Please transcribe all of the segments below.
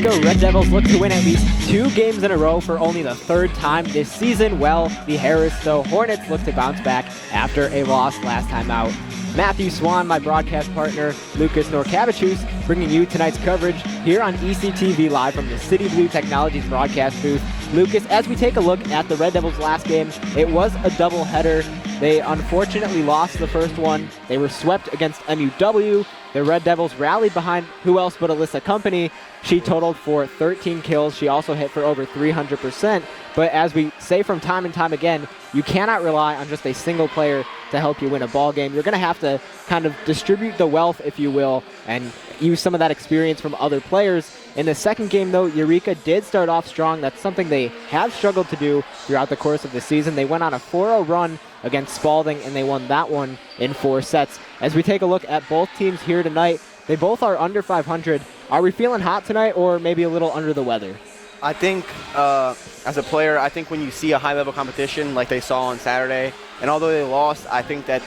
Eureka, Red Devils look to win at least 2 games in a row for only the 3rd time this season. Well, the Harris-Stowe Hornets look to bounce back after a loss last time out. Matthew Swan, my broadcast partner, Lucas Norcavicius, bringing you tonight's coverage here on ECTV Live from the City Blue Technologies broadcast booth. Lucas, as we take a look at the Red Devils' last game, it was a doubleheader. They unfortunately lost the first one. They were swept against MUW. The Red Devils rallied behind who else but Alyssa Company. She totaled for 13 kills. She also hit for over 300%. But as we say from time and time again, you cannot rely on just a single player to help you win a ball game. You're going to have to kind of distribute the wealth, if you will, and use some of that experience from other players. In the second game, though, Eureka did start off strong. That's something they have struggled to do throughout the course of the season. They went on a 4-0 run against Spalding, and they won that one in 4 sets. As we take a look at both teams here tonight, they both are under 500. Are we feeling hot tonight or maybe a little under the weather? I think as a player, I think when you see a high-level competition like they saw on Saturday, and although they lost, I think that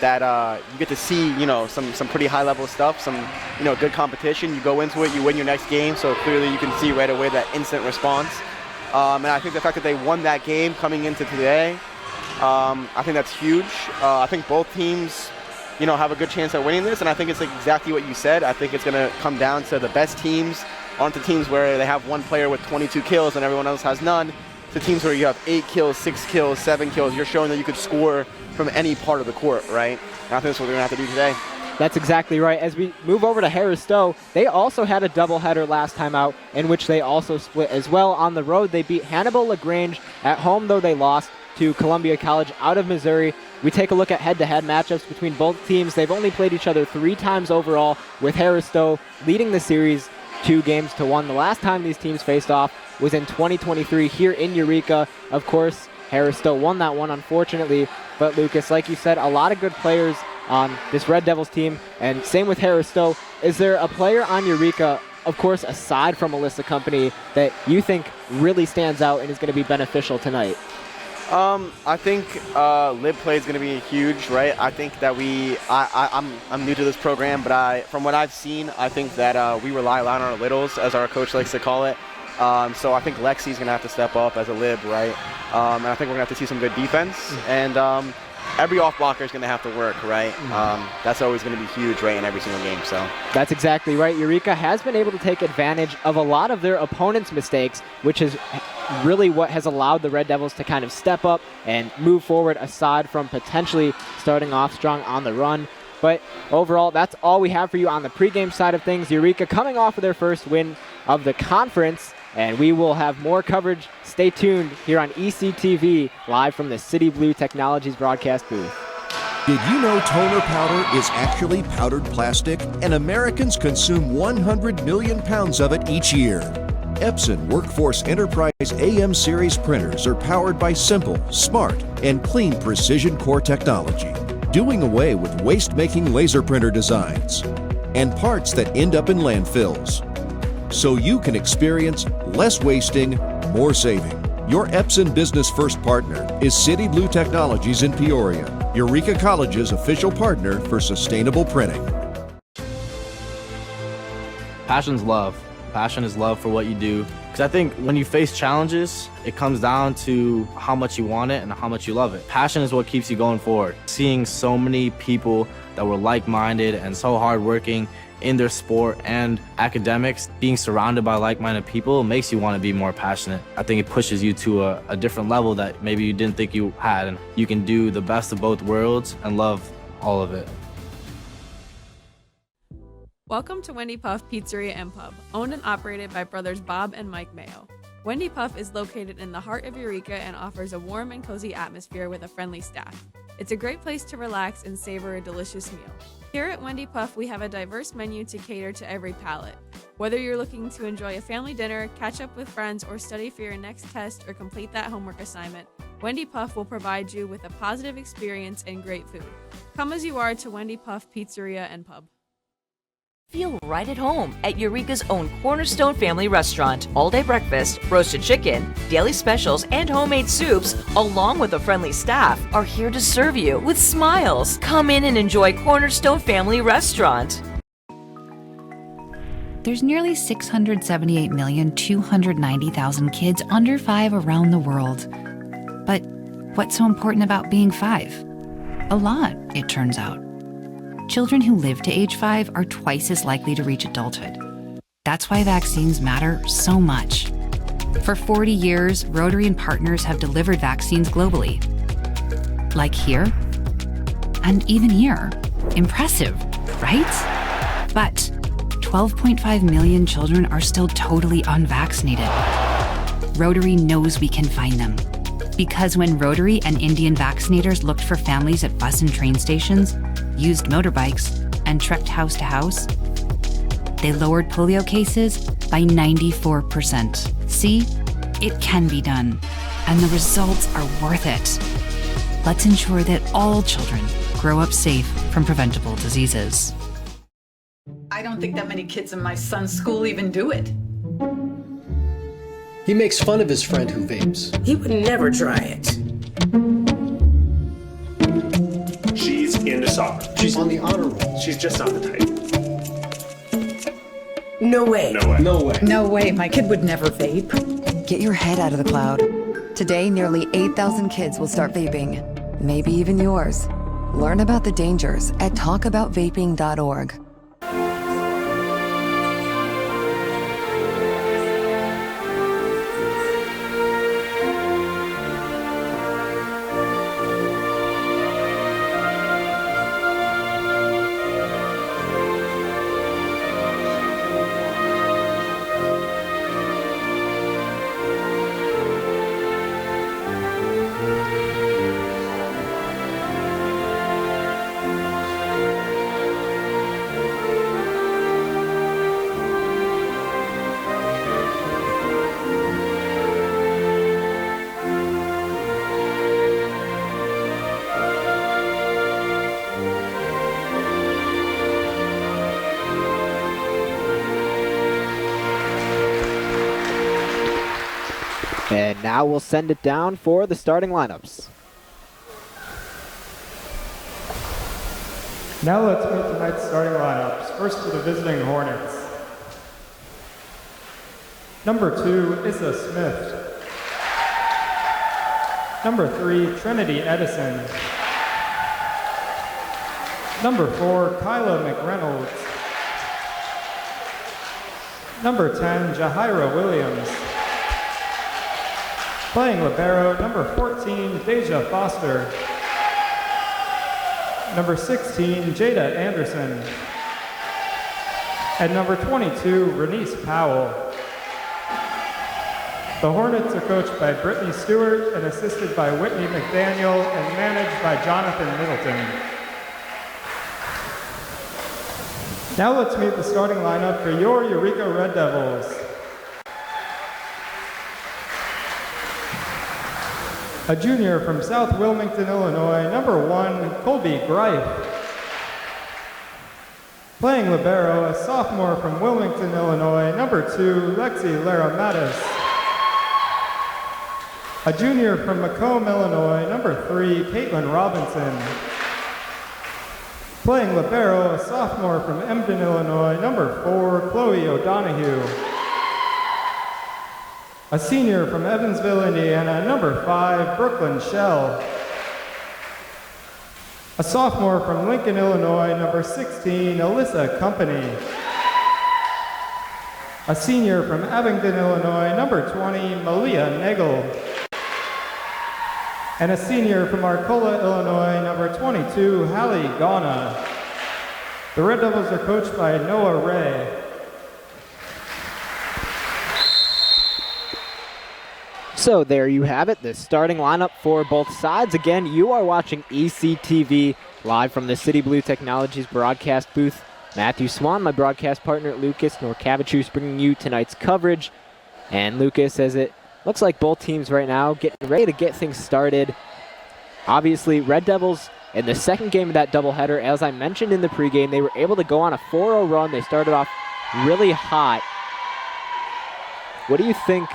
you get to see, some pretty high-level stuff, some, good competition. You go into it, you win your next game, so clearly you can see right away that instant response. And I think the fact that they won that game coming into today, I think that's huge. I think both teams, have a good chance at winning this, and I think it's exactly what you said. I think it's going to come down to the best teams onto teams where they have one player with 22 kills and everyone else has none, to teams where you have 8 kills, 6 kills, 7 kills. You're showing that you could score from any part of the court, right? And I think that's what they're going to have to do today. That's exactly right. As we move over to Harris-Stowe, they also had a doubleheader last time out in which they also split as well. On the road, they beat Hannibal LaGrange. At home, though, they lost to Columbia College out of Missouri. We take a look at head-to-head matchups between both teams. They've only played each other 3 times overall, with Harris-Stowe leading the series 2-1. The last time these teams faced off was in 2023 here in Eureka. Of course, Harris-Stowe won that one, unfortunately. But Lucas, like you said, a lot of good players on this Red Devils team, and same with Harris-Stowe. Is there a player on Eureka, of course, aside from Alyssa Company, that you think really stands out and is going to be beneficial tonight? I think lib play is going to be huge, right? I think that I'm new to this program, but from what I've seen, I think that we rely a lot on our littles, as our coach likes to call it. So I think Lexi's going to have to step up as a lib, right? And I think we're going to have to see some good defense. And every off blocker is going to have to work, right? That's always going to be huge, right, in every single game. So that's exactly right. Eureka has been able to take advantage of a lot of their opponents' mistakes, which is really what has allowed the Red Devils to kind of step up and move forward, aside from potentially starting off strong on the run. But overall, that's all we have for you on the pregame side of things. Eureka coming off of their first win of the conference, and we will have more coverage. Stay tuned here on ECTV, live from the City Blue Technologies broadcast booth. Did you know toner powder is actually powdered plastic, and Americans consume 100 million pounds of it each year? Epson Workforce Enterprise AM series printers are powered by simple, smart, and clean precision core technology, doing away with waste-making laser printer designs and parts that end up in landfills, so you can experience less wasting, more saving. Your Epson Business First partner is City Blue Technologies in Peoria, Eureka College's official partner for sustainable printing. Passion's love. Passion is love for what you do. Because I think when you face challenges, it comes down to how much you want it and how much you love it. Passion is what keeps you going forward. Seeing so many people that were like-minded and so hardworking in their sport and academics, being surrounded by like-minded people makes you want to be more passionate. I think it pushes you to a different level that maybe you didn't think you had, and you can do the best of both worlds and love all of it. Welcome to Wendy Puff Pizzeria and Pub, owned and operated by brothers Bob and Mike Mayo. Wendy Puff is located in the heart of Eureka and offers a warm and cozy atmosphere with a friendly staff. It's a great place to relax and savor a delicious meal. Here at Wendy Puff, we have a diverse menu to cater to every palate. Whether you're looking to enjoy a family dinner, catch up with friends, or study for your next test or complete that homework assignment, Wendy Puff will provide you with a positive experience and great food. Come as you are to Wendy Puff Pizzeria and Pub. Feel right at home at Eureka's own Cornerstone Family Restaurant. All-day breakfast, roasted chicken, daily specials, and homemade soups, along with a friendly staff, are here to serve you with smiles. Come in and enjoy Cornerstone Family Restaurant. There's nearly 678,290,000 kids under 5 around the world. But what's so important about being 5? A lot, it turns out. Children who live to age 5 are twice as likely to reach adulthood. That's why vaccines matter so much. For 40 years, Rotary and partners have delivered vaccines globally. Like here, and even here. Impressive, right? But 12.5 million children are still totally unvaccinated. Rotary knows we can find them. Because when Rotary and Indian vaccinators looked for families at bus and train stations, used motorbikes, and trekked house to house, they lowered polio cases by 94%. See, it can be done, and the results are worth it. Let's ensure that all children grow up safe from preventable diseases. I don't think that many kids in my son's school even do it. He makes fun of his friend who vapes. He would never try it. She's into soccer. She's on the honor roll. She's just not the type. No way. No way. No way. No way, my kid would never vape. Get your head out of the cloud. Today, nearly 8,000 kids will start vaping. Maybe even yours. Learn about the dangers at talkaboutvaping.org. And now we'll send it down for the starting lineups. Now let's meet tonight's starting lineups. First for the visiting Hornets. Number 2, Issa Smith. Number 3, Trinity Edison. Number 4, Kyla McReynolds. Number 10, Jahira Williams. Playing libero, number 14, Deja Foster. Number 16, Jada Anderson. And number 22, Renice Powell. The Hornets are coached by Brittany Stewart and assisted by Whitney McDaniel and managed by Jonathan Middleton. Now let's meet the starting lineup for your Eureka Red Devils. A junior from South Wilmington, Illinois, number 1, Colby Greif. Playing libero, a sophomore from Wilmington, Illinois, number 2, Lexi Lara Mattis. A junior from Macomb, Illinois, number 3, Caitlin Robinson. Playing libero, a sophomore from Emden, Illinois, number 4, Chloe O'Donohue. A senior from Evansville, Indiana, number 5, Brooklyn Shell. A sophomore from Lincoln, Illinois, number 16, Alyssa Company. A senior from Abingdon, Illinois, number 20, Malia Nagel. And a senior from Arcola, Illinois, number 22, Hallie Ghana. The Red Devils are coached by Noah Ray. So there you have it, the starting lineup for both sides. Again, you are watching ECTV live from the City Blue Technologies broadcast booth. Matthew Swan, my broadcast partner, Lucas Norkavichus, bringing you tonight's coverage. And Lucas, as it looks like both teams right now getting ready to get things started. Obviously, Red Devils in the second game of that doubleheader, as I mentioned in the pregame, they were able to go on a 4-0 run. They started off really hot. What do you think?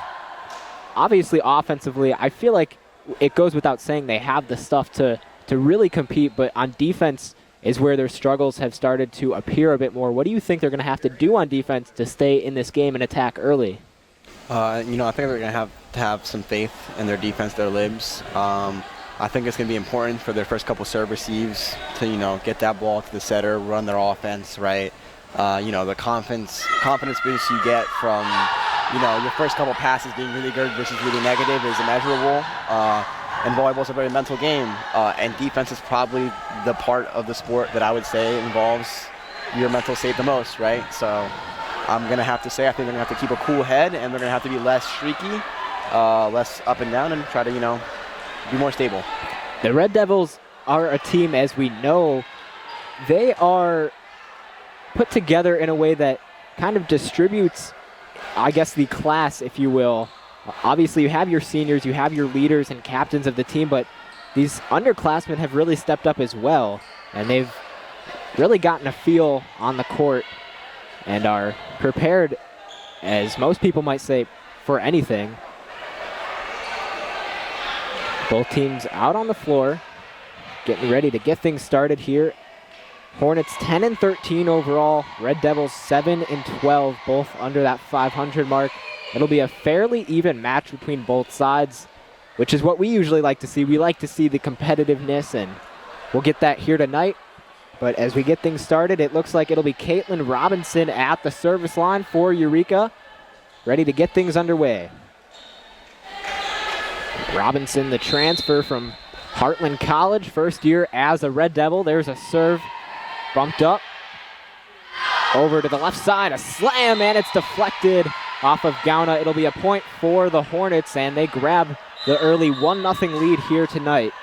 Obviously, offensively, I feel like it goes without saying they have the stuff to really compete, but on defense, is where their struggles have started to appear a bit more. What do you think they're going to have to do on defense to stay in this game and attack early? I think they're going to have some faith in their defense, their libs. I think it's going to be important for their first couple serve receives to, get that ball to the setter, run their offense, right? The confidence boost you get from, your first couple passes being really good versus really negative is immeasurable. And volleyball's a very mental game, and defense is probably the part of the sport that I would say involves your mental state the most, right? So I'm going to have to say I think they're going to have to keep a cool head, and they're going to have to be less streaky, less up and down, and try to, be more stable. The Red Devils are a team, as we know, they are put together in a way that kind of distributes, I guess, the class, if you will. Obviously, you have your seniors, you have your leaders and captains of the team, but these underclassmen have really stepped up as well, and they've really gotten a feel on the court and are prepared, as most people might say, for anything. Both teams out on the floor, getting ready to get things started here. Hornets 10-13 overall. Red Devils 7-12, both under that 500 mark. It'll be a fairly even match between both sides, which is what we usually like to see. We like to see the competitiveness, and we'll get that here tonight. But as we get things started, it looks like it'll be Caitlin Robinson at the service line for Eureka, ready to get things underway. Robinson, the transfer from Heartland College, first year as a Red Devil. There's a serve, bumped up, over to the left side, a slam, and it's deflected off of Gauna. It'll be a point for the Hornets, and they grab the early 1-0 lead here tonight.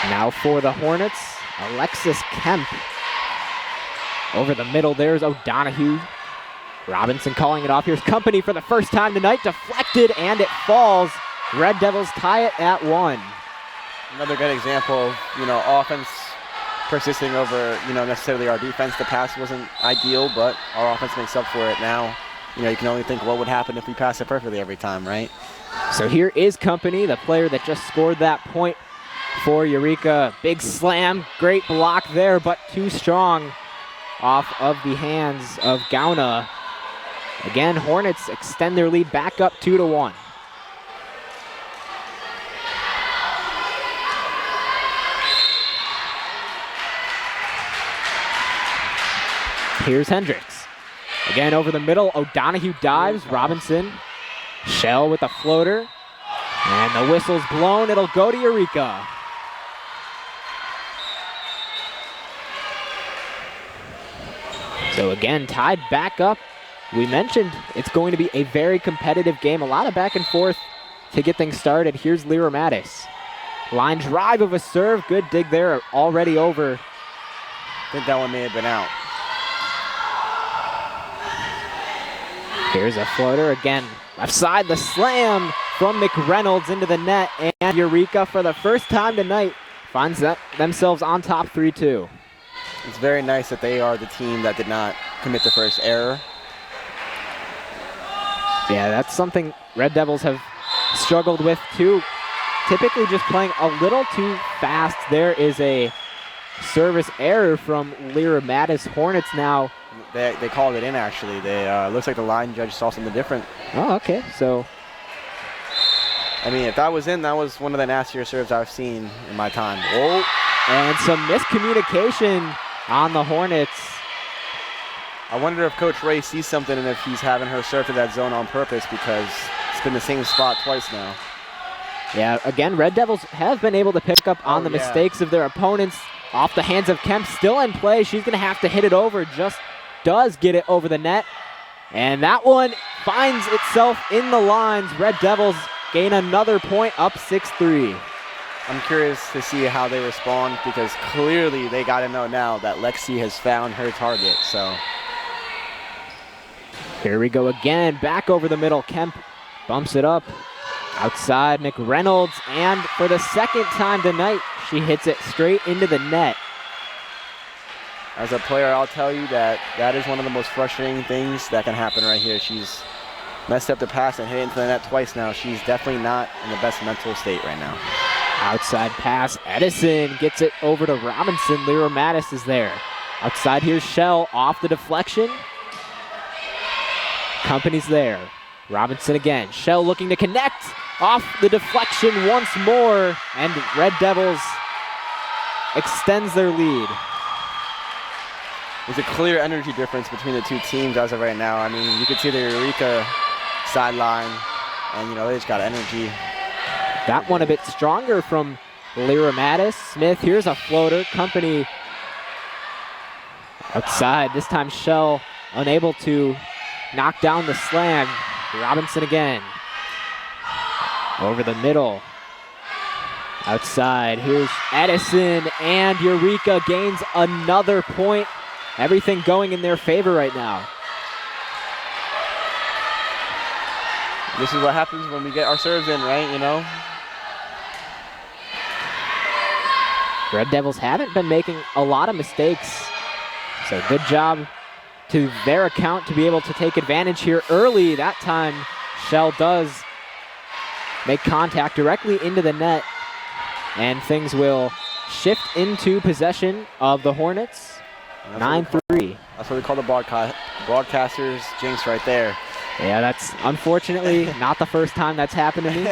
Now for the Hornets, Alexis Kemp. Over the middle, there's O'Donohue. Robinson calling it off. Here's Company for the first time tonight. Deflected, and it falls. Red Devils tie it at 1. Another good example of, offense persisting over, necessarily our defense. The pass wasn't ideal, but our offense makes up for it now. You can only think what would happen if we pass it perfectly every time, right? So here is Company, the player that just scored that point for Eureka. Big slam, great block there, but too strong off of the hands of Gauna. Again, Hornets extend their lead back up 2-1. Here's Hendricks. Again, over the middle, O'Donohue dives. Robinson, Shell with a floater. And the whistle's blown. It'll go to Eureka. So again, tied back up. We mentioned it's going to be a very competitive game. A lot of back and forth to get things started. Here's Lyra Mattis. Line drive of a serve. Good dig there. Already over. I think that one may have been out. Here's a floater again. Left side, the slam from McReynolds into the net. And Eureka, for the first time tonight, finds themselves on top 3-2. It's very nice that they are the team that did not commit the first error. Yeah, that's something Red Devils have struggled with too. Typically just playing a little too fast. There is a service error from Lyra Mattis. Hornets now. They called it in, actually. Looks like the line judge saw something different. Oh, okay. So, I mean, if that was in, that was one of the nastier serves I've seen in my time. Oh. And some miscommunication on the Hornets. I wonder if Coach Ray sees something and if he's having her serve to that zone on purpose, because it's been the same spot twice now. Yeah, again, Red Devils have been able to pick up on the mistakes of their opponents. Off the hands of Kemp, still in play. She's going to have to hit it over. Just does get it over the net. And that one finds itself in the lines. Red Devils gain another point, up 6-3. I'm curious to see how they respond, because clearly they got to know now that Lexi has found her target. So here we go again. Back over the middle. Kemp bumps it up. Outside, McReynolds. And for the second time tonight, she hits it straight into the net. As a player, I'll tell you that is one of the most frustrating things that can happen right here. She's messed up the pass and hit into the net twice now. She's definitely not in the best mental state right now. Outside pass, Edison gets it over to Robinson. Lyra Mattis is there. Outside, here's Shell off the deflection. Company's there. Robinson again. Shell looking to connect off the deflection once more, and Red Devils extends their lead. There's a clear energy difference between the two teams as of right now. I mean, you can see the Eureka sideline, and they just got energy. That one a bit stronger from Lyra Mattis. Smith, here's a floater. Company outside. This time Shell unable to knock down the slam. Robinson again. Over the middle. Outside. Here's Edison, and Eureka gains another point. Everything going in their favor right now. This is what happens when we get our serves in, right? Red Devils haven't been making a lot of mistakes. So good job to their account to be able to take advantage here early. That time, Shell does make contact directly into the net, and things will shift into possession of the Hornets. 9-3. That's what we call the broadcasters jinx right there. Yeah, that's unfortunately not the first time that's happened to me.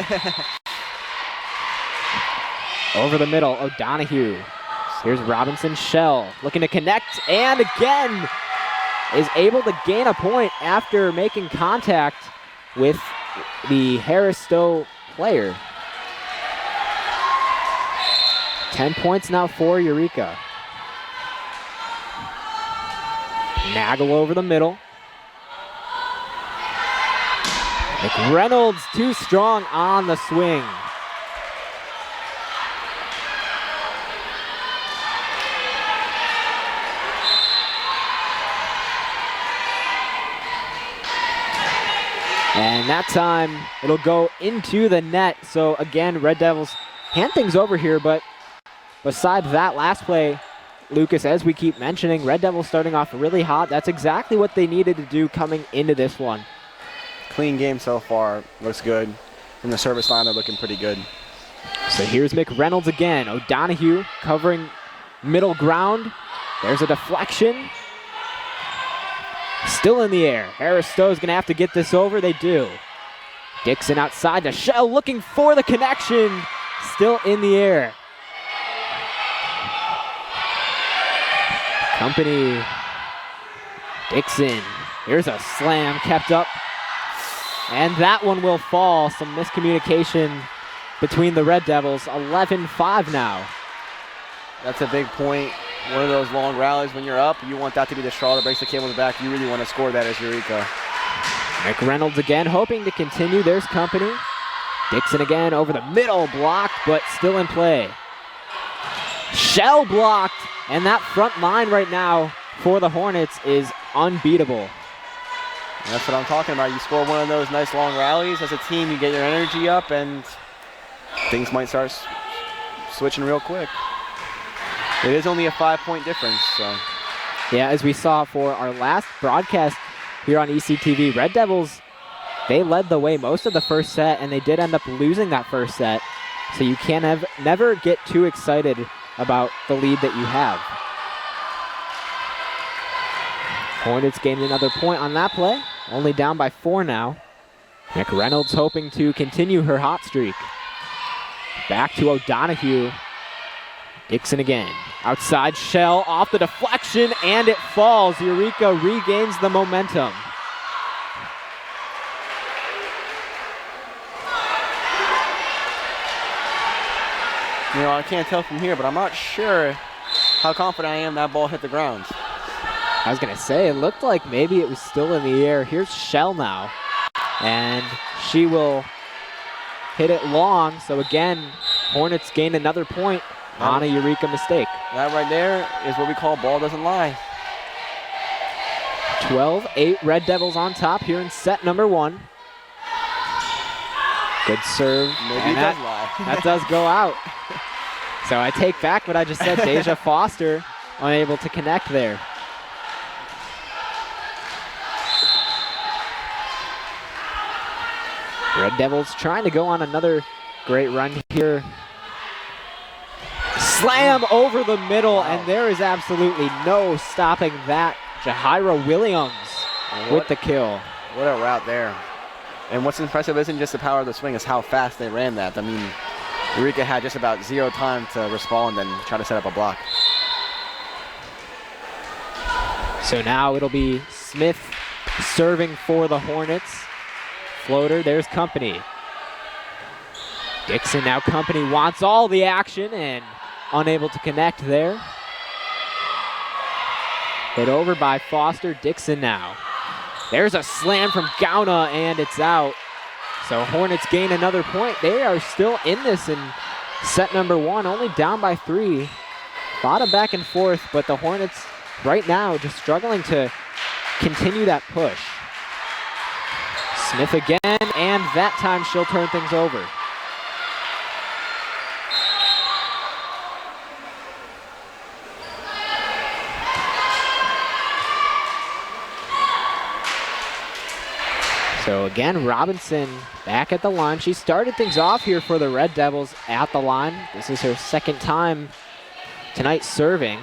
Over the middle, O'Donohue. Here's Robinson. Shell looking to connect, and again is able to gain a point after making contact with the Harris-Stowe player. 10 points now for Eureka. Nagel over the middle. McReynolds too strong on the swing. And that time, it'll go into the net. So again, Red Devils hand things over here, but besides that last play, Lucas, as we keep mentioning, Red Devils starting off really hot. That's exactly what they needed to do coming into this one. Clean game so far. Looks good. From the service line, they're looking pretty good. So here's McReynolds again. O'Donohue covering middle ground. There's a deflection. Still in the air. Harris-Stowe's going to have to get this over. They do. Dixon outside to Shell looking for the connection. Still in the air. Company. Dixon. Here's a slam kept up. And that one will fall. Some miscommunication between the Red Devils. 11-5 now. That's a big point. One of those long rallies when you're up, you want that to be the straw that breaks the camel's back. You really want to score that as Eureka. McReynolds again, hoping to continue. There's Company. Dixon again over the middle, blocked, but still in play. Shell blocked, and that front line right now for the Hornets is unbeatable. And that's what I'm talking about. You score one of those nice long rallies as a team, you get your energy up, and things might start switching real quick. It is only a 5-point difference, so. Yeah, as we saw for our last broadcast here on ECTV, Red Devils, they led the way most of the first set, and they did end up losing that first set. So you can never get too excited about the lead that you have. Hornets gained another point on that play, only down by 4 now. McReynolds hoping to continue her hot streak. Back to O'Donohue. Dixon again. Outside, Shell off the deflection, and it falls. Eureka regains the momentum. I can't tell from here, but I'm not sure how confident I am that ball hit the ground. I was going to say, it looked like maybe it was still in the air. Here's Shell now, and she will hit it long. So again, Hornets gain another point on a Eureka mistake. That right there is what we call ball doesn't lie. 12-8, Red Devils on top here in set number 1. Good serve. Maybe it does lie. That does go out. So I take back what I just said. Deja Foster unable to connect there. Red Devils trying to go on another great run here. Slam over the middle, and there is absolutely no stopping that. Jahaira Williams with the kill. What a route there. And what's impressive isn't just the power of the swing, it's how fast they ran that. I mean, Eureka had just about 0 time to respond and try to set up a block. So now it'll be Smith serving for the Hornets. Floater, there's Company. Dixon, now Company wants all the action and unable to connect there. Hit over by Foster. Dixon now. There's a slam from Gauna, and it's out. So Hornets gain another point. They are still in this in set number 1, only down by 3. A lot of back and forth, but the Hornets right now just struggling to continue that push. Smith again, and that time she'll turn things over. So again, Robinson back at the line. She started things off here for the Red Devils at the line. This is her second time tonight serving.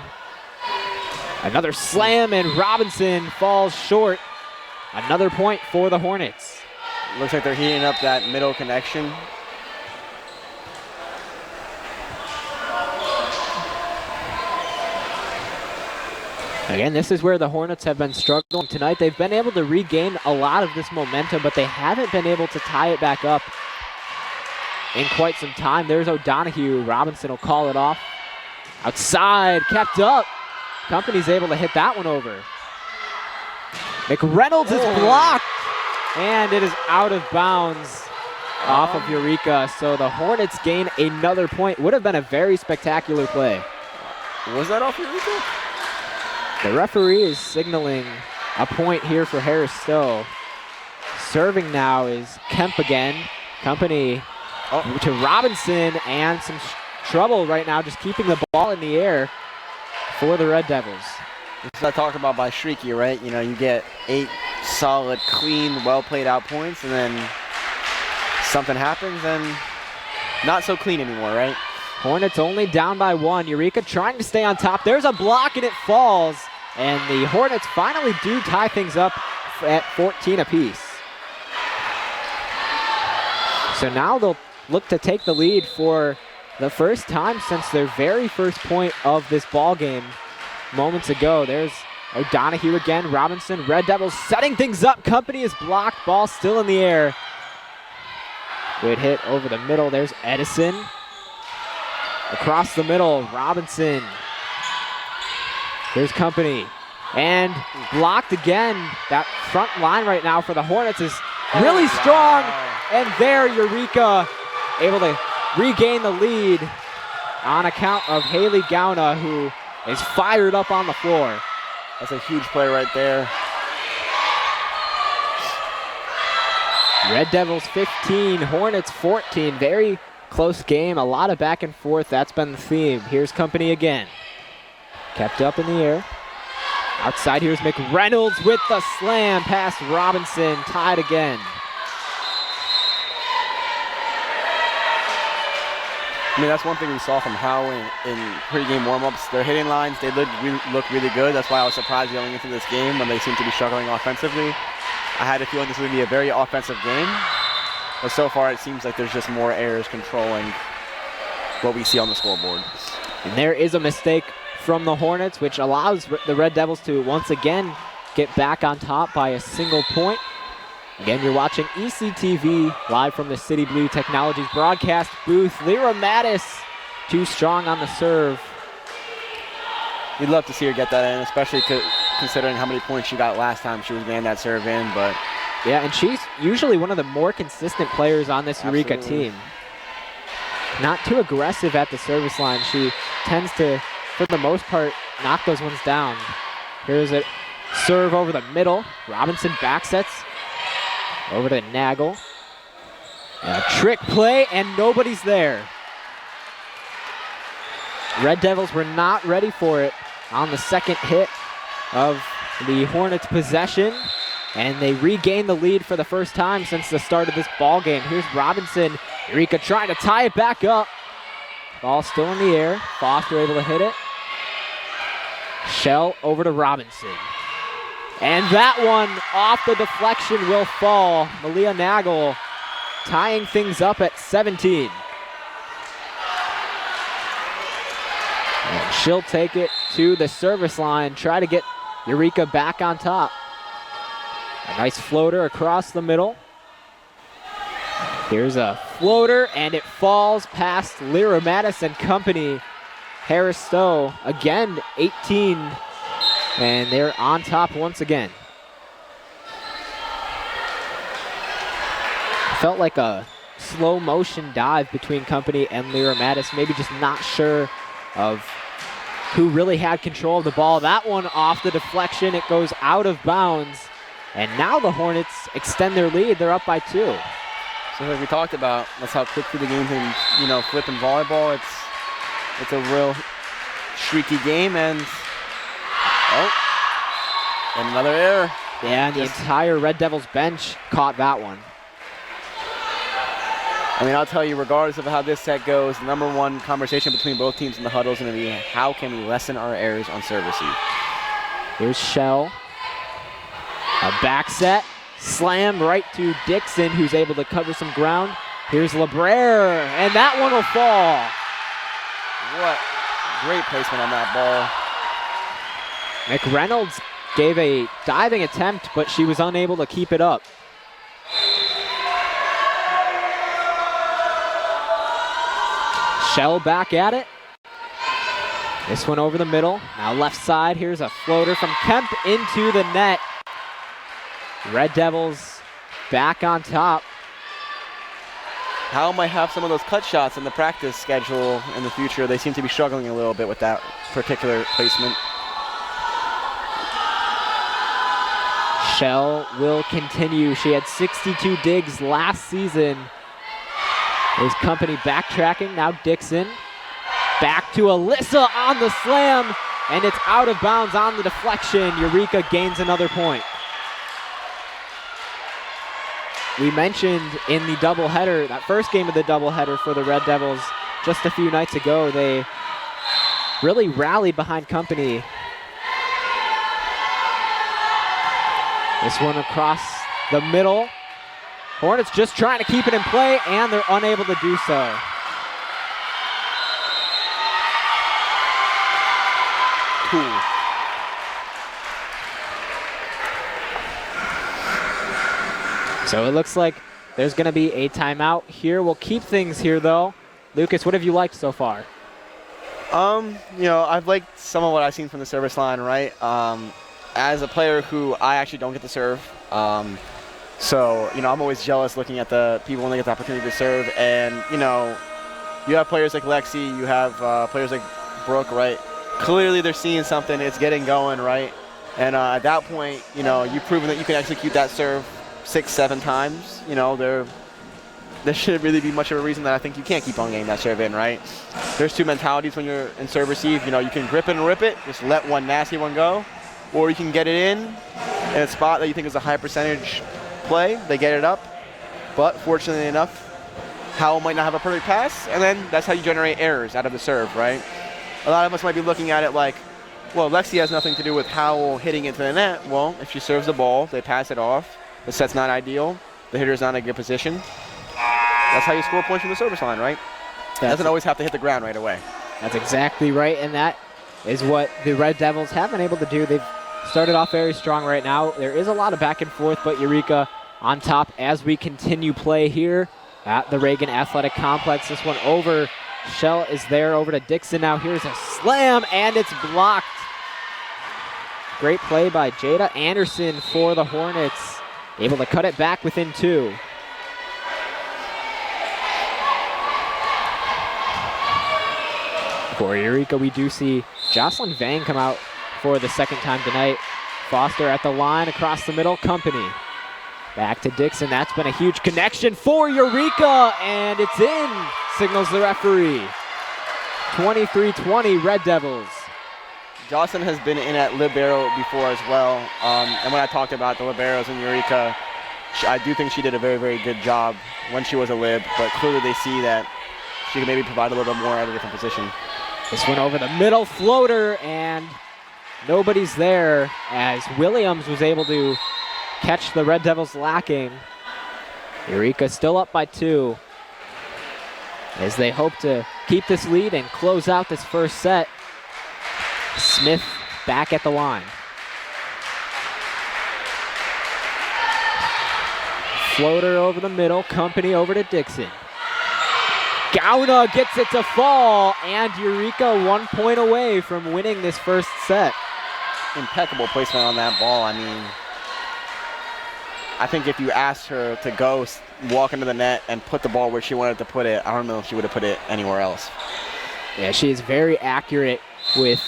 Another slam, and Robinson falls short. Another point for the Hornets. Looks like they're heating up that middle connection. Again, this is where the Hornets have been struggling tonight. They've been able to regain a lot of this momentum, but they haven't been able to tie it back up in quite some time. There's O'Donohue. Robinson will call it off. Outside, kept up. Company's able to hit that one over. McReynolds is blocked, and it is out of bounds off of Eureka. So the Hornets gain another point. Would have been a very spectacular play. Was that off Eureka? The referee is signaling a point here for Harris-Stowe. Serving now is Kemp again. Company to Robinson, and some trouble right now just keeping the ball in the air for the Red Devils. This is what I talked about by Streaky, right? You know, you get 8 solid, clean, well-played out points, and then something happens and not so clean anymore, right? Hornets only down by 1. Eureka trying to stay on top. There's a block, and it falls. And the Hornets finally do tie things up at 14 apiece. So now they'll look to take the lead for the first time since their very first point of this ball game moments ago. There's O'Donohue again. Robinson, Red Devils setting things up. Company is blocked. Ball still in the air. Good hit over the middle. There's Edison. Across the middle, Robinson. Here's Company. And blocked again. That front line right now for the Hornets is really strong. And there, Eureka able to regain the lead on account of Haley Gauna, who is fired up on the floor. That's a huge play right there. Red Devils 15, Hornets 14. Very close game, a lot of back and forth. That's been the theme. Here's Company again. Kept up in the air. Outside, here's McReynolds with the slam past Robinson. Tied again. I mean, that's one thing we saw from Howe in pregame warm-ups. Their hitting lines, they look really good. That's why I was surprised going into this game when they seem to be struggling offensively. I had a feeling this would be a very offensive game. But so far, it seems like there's just more errors controlling what we see on the scoreboard. And there is a mistake from the Hornets, which allows the Red Devils to once again get back on top by a single point. Again, you're watching ECTV live from the City Blue Technologies broadcast booth. Lyra Mattis, too strong on the serve. You'd love to see her get that in, especially considering how many points she got last time she was getting that serve in. But yeah, and she's usually one of the more consistent players on this Eureka team. Not too aggressive at the service line. She tends to, for the most part, knock those ones down. Here's a serve over the middle. Robinson back sets over to Nagel. And a trick play, and nobody's there. Red Devils were not ready for it on the second hit of the Hornets' possession. and they regain the lead for the first time since the start of this ball game. Here's Robinson. Eureka trying to tie it back up. Ball still in the air. Foster able to hit it. Shell over to Robinson. And that one off the deflection will fall. Malia Nagel tying things up at 17. And she'll take it to the service line, try to get Eureka back on top. A nice floater across the middle. Here's a floater, and it falls past Lyra Mattis and company. Harris-Stowe, again, 18, and they're on top once again. Felt like a slow motion dive between company and Lyra Mattis, maybe just not sure of who really had control of the ball. That one off the deflection, it goes out of bounds, and now the Hornets extend their lead. They're up by 2. So like we talked about, that's how quickly the game can, flip in volleyball. It's a real streaky game, and another error. Yeah, and the entire Red Devils bench caught that one. I mean, I'll tell you, regardless of how this set goes, the number one conversation between both teams in the huddle is going to be how can we lessen our errors on serve receive. Here's Shell. A back set. Slam right to Dixon, who's able to cover some ground. Here's LeBrere, and that one will fall. What great placement on that ball. McReynolds gave a diving attempt, but she was unable to keep it up. Shell back at it. This one over the middle. Now left side. Here's a floater from Kemp into the net. Red Devils back on top. Howell might have some of those cut shots in the practice schedule in the future. They seem to be struggling a little bit with that particular placement. Shell will continue. She had 62 digs last season. There's company backtracking. Now Dixon. Back to Alyssa on the slam, and it's out of bounds on the deflection. Eureka gains another point. We mentioned in the doubleheader, that first game of the doubleheader for the Red Devils just a few nights ago, they really rallied behind company. This one across the middle. Hornets just trying to keep it in play, and they're unable to do so. Cool. So it looks like there's going to be a timeout here. We'll keep things here, though. Lucas, what have you liked so far? I've liked some of what I've seen from the service line, right? As a player who I actually don't get to serve, so I'm always jealous looking at the people when they get the opportunity to serve. And, you have players like Lexi, you have players like Brooke, right? Clearly they're seeing something, it's getting going, right? And at that point, you've proven that you can execute that serve 6-7 times. There shouldn't really be much of a reason that I think you can't keep on getting that serve in, right? There's two mentalities when you're in serve receive. You can grip it and rip it, just let one nasty one go, or you can get it in a spot that you think is a high percentage play. They get it up, but fortunately enough, Howell might not have a perfect pass, and then that's how you generate errors out of the serve, right? A lot of us might be looking at it like, well, Lexi has nothing to do with Howell hitting into the net. Well, if she serves the ball, they pass it off. The set's not ideal. The hitter's not in a good position. That's how you score points from the service line, right? It doesn't always have to hit the ground right away. That's exactly right, and that is what the Red Devils have been able to do. They've started off very strong right now. There is a lot of back and forth, but Eureka on top as we continue play here at the Reagan Athletic Complex. This one over. Shell is there over to Dixon. Now here's a slam, and it's blocked. Great play by Jada Anderson for the Hornets. Able to cut it back within 2. For Eureka, we do see Jocelyn Vang come out for the second time tonight. Foster at the line across the middle. Company. Back to Dixon. That's been a huge connection for Eureka, and it's in, signals the referee. 23-20 Red Devils. Jocelyn has been in at libero before as well. And when I talked about the liberos in Eureka, I do think she did a very, very good job when she was a lib, but clearly they see that she can maybe provide a little bit more at a different position. This one over the middle floater, and nobody's there as Williams was able to catch the Red Devils lacking. Eureka still up by 2 as they hope to keep this lead and close out this first set. Smith back at the line. Floater over the middle, Company over to Dixon. Gauna gets it to fall, and Eureka 1 point away from winning this first set. Impeccable placement on that ball. I mean, I think if you asked her to go walk into the net and put the ball where she wanted to put it, I don't know if she would have put it anywhere else. Yeah, she is very accurate with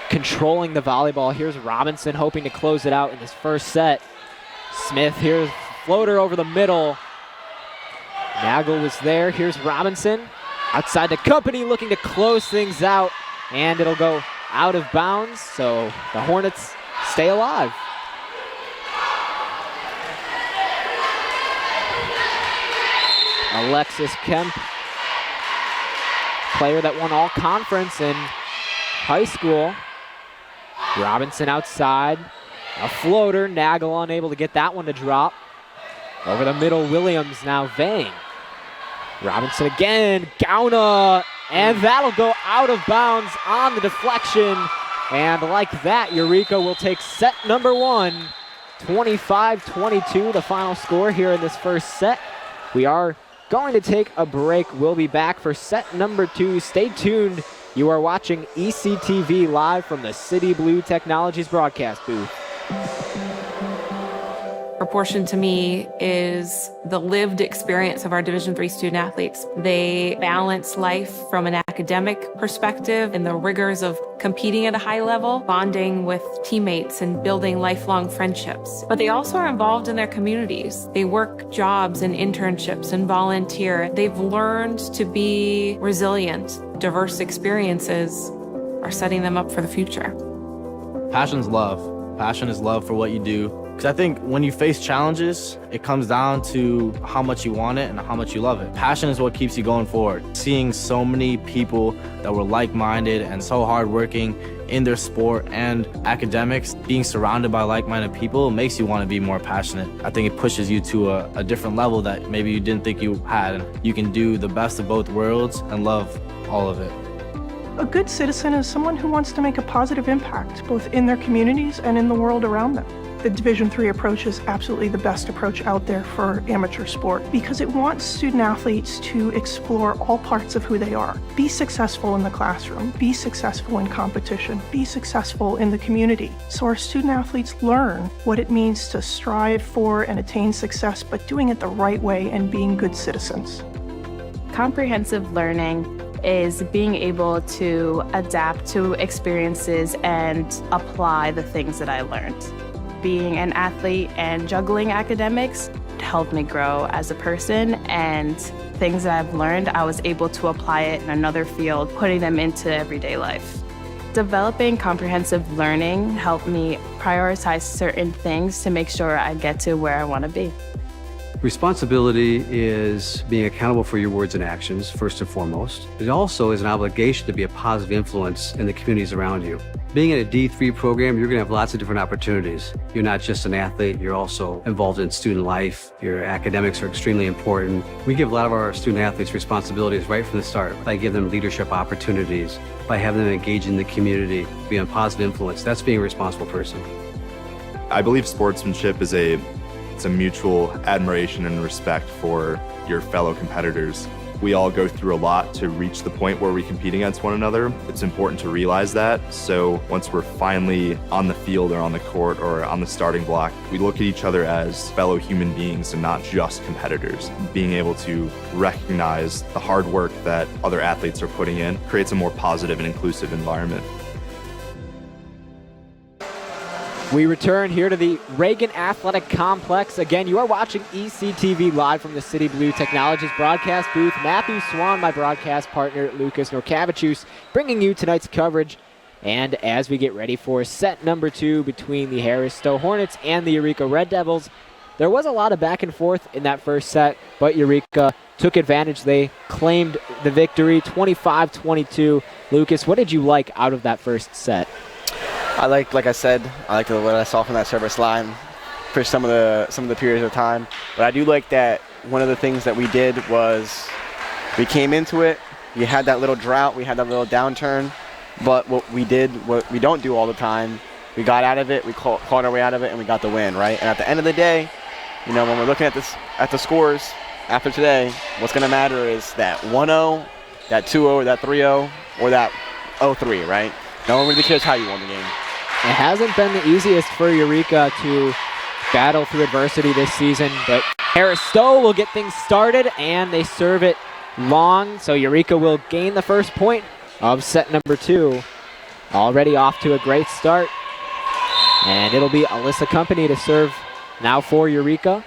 controlling the volleyball. Here's Robinson hoping to close it out in this first set. Smith, here's floater over the middle. Nagel was there. Here's Robinson. Outside the Company looking to close things out, and it'll go out of bounds, so the Hornets stay alive. Alexis Kemp, player that won all conference in high school. Robinson outside. A floater. Nagel unable to get that one to drop. Over the middle, Williams now Vang. Robinson again. Gauna. And that'll go out of bounds on the deflection. And like that, Eureka will take set number 1. 25-22, the final score here in this first set. We are going to take a break. We'll be back for set number 2. Stay tuned. You are watching ECTV live from the City Blue Technologies broadcast booth. Proportion to me is the lived experience of our Division III student athletes. They balance life from an academic perspective and the rigors of competing at a high level, bonding with teammates and building lifelong friendships. But they also are involved in their communities. They work jobs and internships and volunteer. They've learned to be resilient. Diverse experiences are setting them up for the future. Passion's love. Passion is love for what you do. Because I think when you face challenges, it comes down to how much you want it and how much you love it. Passion is what keeps you going forward. Seeing so many people that were like-minded and so hardworking in their sport and academics, being surrounded by like-minded people makes you want to be more passionate. I think it pushes you to a different level that maybe you didn't think you had. You can do the best of both worlds and love all of it. A good citizen is someone who wants to make a positive impact, both in their communities and in the world around them. The Division III approach is absolutely the best approach out there for amateur sport because it wants student athletes to explore all parts of who they are. Be successful in the classroom, be successful in competition, be successful in the community. So our student athletes learn what it means to strive for and attain success, but doing it the right way and being good citizens. Comprehensive learning is being able to adapt to experiences and apply the things that I learned. Being an athlete and juggling academics helped me grow as a person, and things that I've learned, I was able to apply it in another field, putting them into everyday life. Developing comprehensive learning helped me prioritize certain things to make sure I get to where I want to be. Responsibility is being accountable for your words and actions, first and foremost. It also is an obligation to be a positive influence in the communities around you. Being in a D3 program, you're going to have lots of different opportunities. You're not just an athlete, you're also involved in student life. Your academics are extremely important. We give a lot of our student athletes responsibilities right from the start by giving them leadership opportunities, by having them engage in the community, being a positive influence. That's being a responsible person. I believe sportsmanship is it's a mutual admiration and respect for your fellow competitors. We all go through a lot to reach the point where we compete against one another. It's important to realize that. So once we're finally on the field or on the court or on the starting block, we look at each other as fellow human beings and not just competitors. Being able to recognize the hard work that other athletes are putting in creates a more positive and inclusive environment. We return here to the Reagan Athletic Complex. Again, you are watching ECTV live from the City Blue Technologies broadcast booth. Matthew Swan, my broadcast partner, Lucas Norkavichus, bringing you tonight's coverage And as we get ready for set number 2 between the Harris-Stowe Hornets and the Eureka Red Devils, there was a lot of back and forth in that first set, but Eureka took advantage. They claimed the victory, 25-22. Lucas, what did you like out of that first set? Like I said, I liked what I saw from that service line for some of the periods of time. But I do like that one of the things that we did was we came into it, we had that little drought, we had that little downturn, but what we don't do all the time, we got out of it, we clawed our way out of it, and we got the win, right? And at the end of the day, you know, when we're looking at the scores after today, what's going to matter is that 1-0, that 2-0, or that 3-0, or that 0-3, right? No one really cares how you won the game. It hasn't been the easiest for Eureka to battle through adversity this season, but Harris-Stowe will get things started, and they serve it long, so Eureka will gain the first point of set number 2. Already off to a great start, and it'll be Alyssa Company to serve now for Eureka.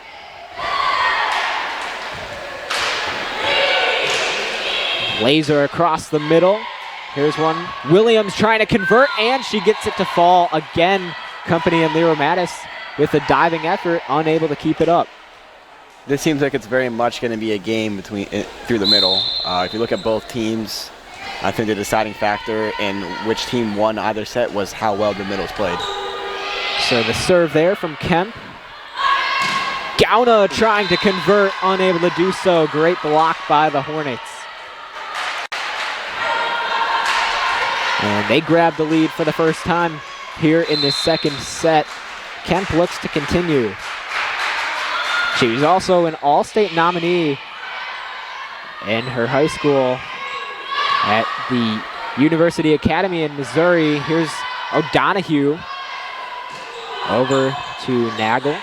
Laser across the middle. Here's one. Williams trying to convert, and she gets it to fall again. Company and Lyra Mattis with a diving effort, unable to keep it up. This seems like it's very much going to be a game through the middle. If you look at both teams, I think the deciding factor in which team won either set was how well the middles played. So the serve there from Kemp. Gauna trying to convert, unable to do so. Great block by the Hornets. And they grab the lead for the first time here in this second set. Kemp looks to continue. She was also an All-State nominee in her high school at the University Academy in Missouri. Here's O'Donohue over to Nagel.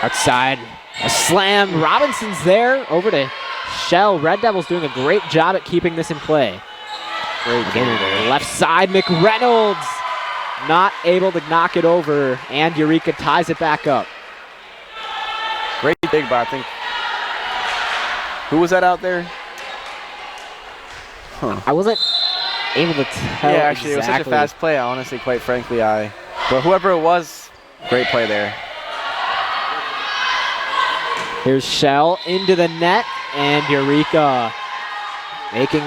Outside, a slam. Robinson's there, over to Shell. Red Devils doing a great job at keeping this in play. Again, left side, McReynolds not able to knock it over, and Eureka ties it back up. Great dig by, I think. Who was that out there? Huh. I wasn't able to tell. Yeah, actually, it was such a fast play. Honestly, quite frankly, but whoever it was, great play there. Here's Shell into the net, and Eureka making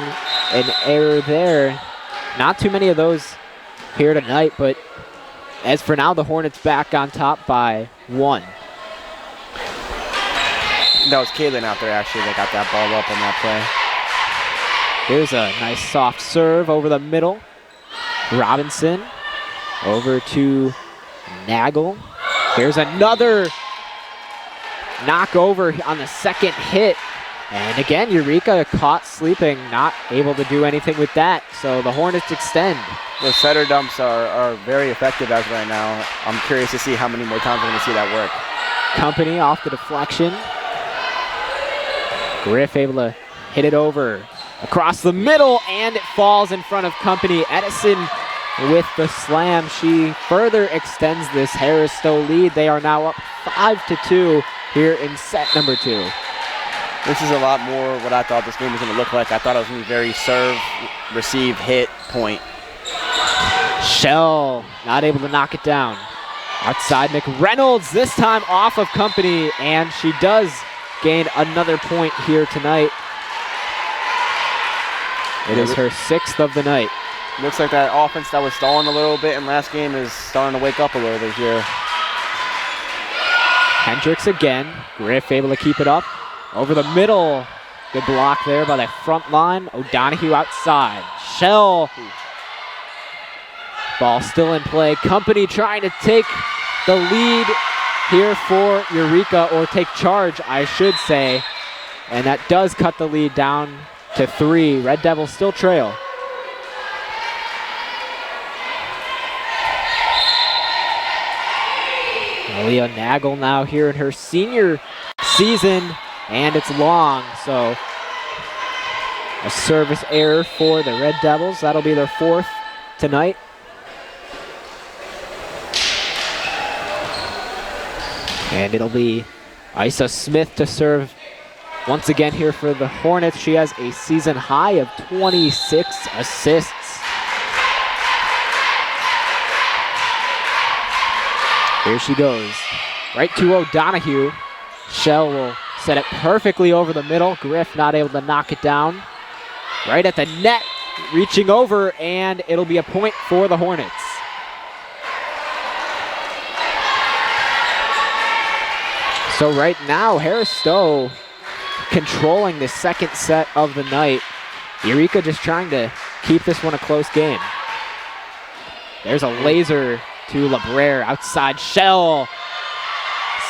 an error there. Not too many of those here tonight, but as for now, the Hornets back on top by 1. That was Kaylin out there, actually, that got that ball up on that play. Here's a nice soft serve over the middle. Robinson over to Nagel. Here's another knock over on the second hit. And again, Eureka caught sleeping, not able to do anything with that. So the Hornets extend. The setter dumps are very effective as right now. I'm curious to see how many more times we're going to see that work. Company off the deflection. Griff able to hit it over across the middle, and it falls in front of Company. Edison with the slam. She further extends this Harris-Stowe lead. They are now up 5-2 here in set number 2. This is a lot more what I thought this game was going to look like. I thought it was going to be very serve, receive, hit, point. Shell not able to knock it down. Outside McReynolds, this time off of Company, and she does gain another point here tonight. It is her 6th of the night. Looks like that offense that was stalling a little bit in last game is starting to wake up a little bit here. Hendricks again. Griff able to keep it up. Over the middle. Good block there by the front line. O'Donohue outside. Shell. Ball still in play. Company trying to take the lead here for Eureka, or take charge, I should say. And that does cut the lead down to 3. Red Devils still trail. Leah Nagel now here in her senior season, and it's long, so a service error for the Red Devils. That'll be their 4th tonight. And it'll be Isa Smith to serve once again here for the Hornets. She has a season high of 26 assists. Here she goes. Right to O'Donohue. Shell will set it perfectly over the middle. Griff not able to knock it down. Right at the net, reaching over, and it'll be a point for the Hornets. So right now, Harris-Stowe controlling the second set of the night. Eureka just trying to keep this one a close game. There's a laser to LeBrere, outside Shell.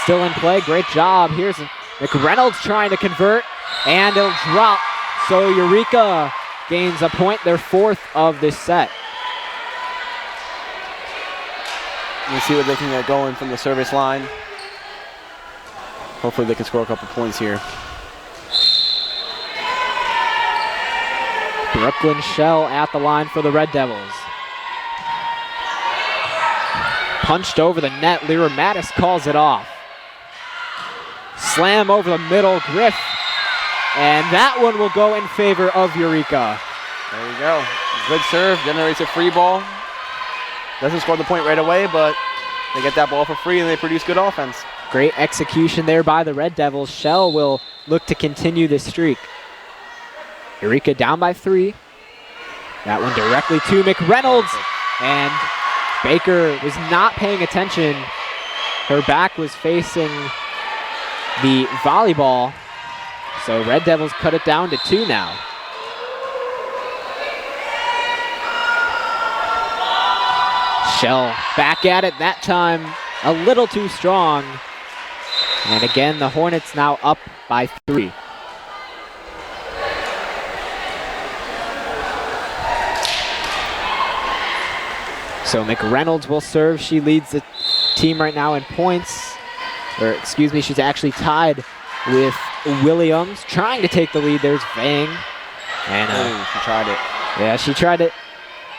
Still in play, great job. Here's McReynolds trying to convert, and it'll drop. So Eureka gains a point, their fourth of this set. We'll see what they can get going from the service line. Hopefully they can score a couple points here. Brooklyn Shell at the line for the Red Devils. Punched over the net, Lyra Mattis calls it off. Slam over the middle, Griff. And that one will go in favor of Eureka. There we go. Good serve, generates a free ball. Doesn't score the point right away, but they get that ball for free and they produce good offense. Great execution there by the Red Devils. Shell will look to continue this streak. Eureka down by 3. That one directly to McReynolds. And Baker was not paying attention. Her back was facing the volleyball. So Red Devils cut it down to 2 now. Shell back at it, that time a little too strong. And again, the Hornets now up by 3. So McReynolds will serve. She leads the team right now in points. Or excuse me, she's actually tied with Williams. Trying to take the lead. There's Vang. And she tried it. Yeah, she tried it.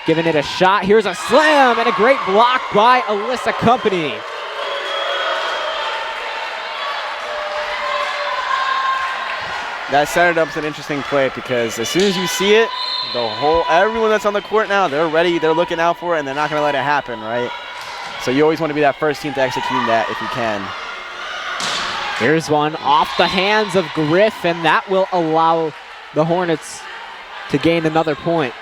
Giving it a shot. Here's a slam and a great block by Alyssa Company. That set it up as an interesting play because as soon as you see it, everyone that's on the court now, they're ready, they're looking out for it, and they're not going to let it happen, right? So you always want to be that first team to execute that if you can. Here's one off the hands of Griff, and that will allow the Hornets to gain another point.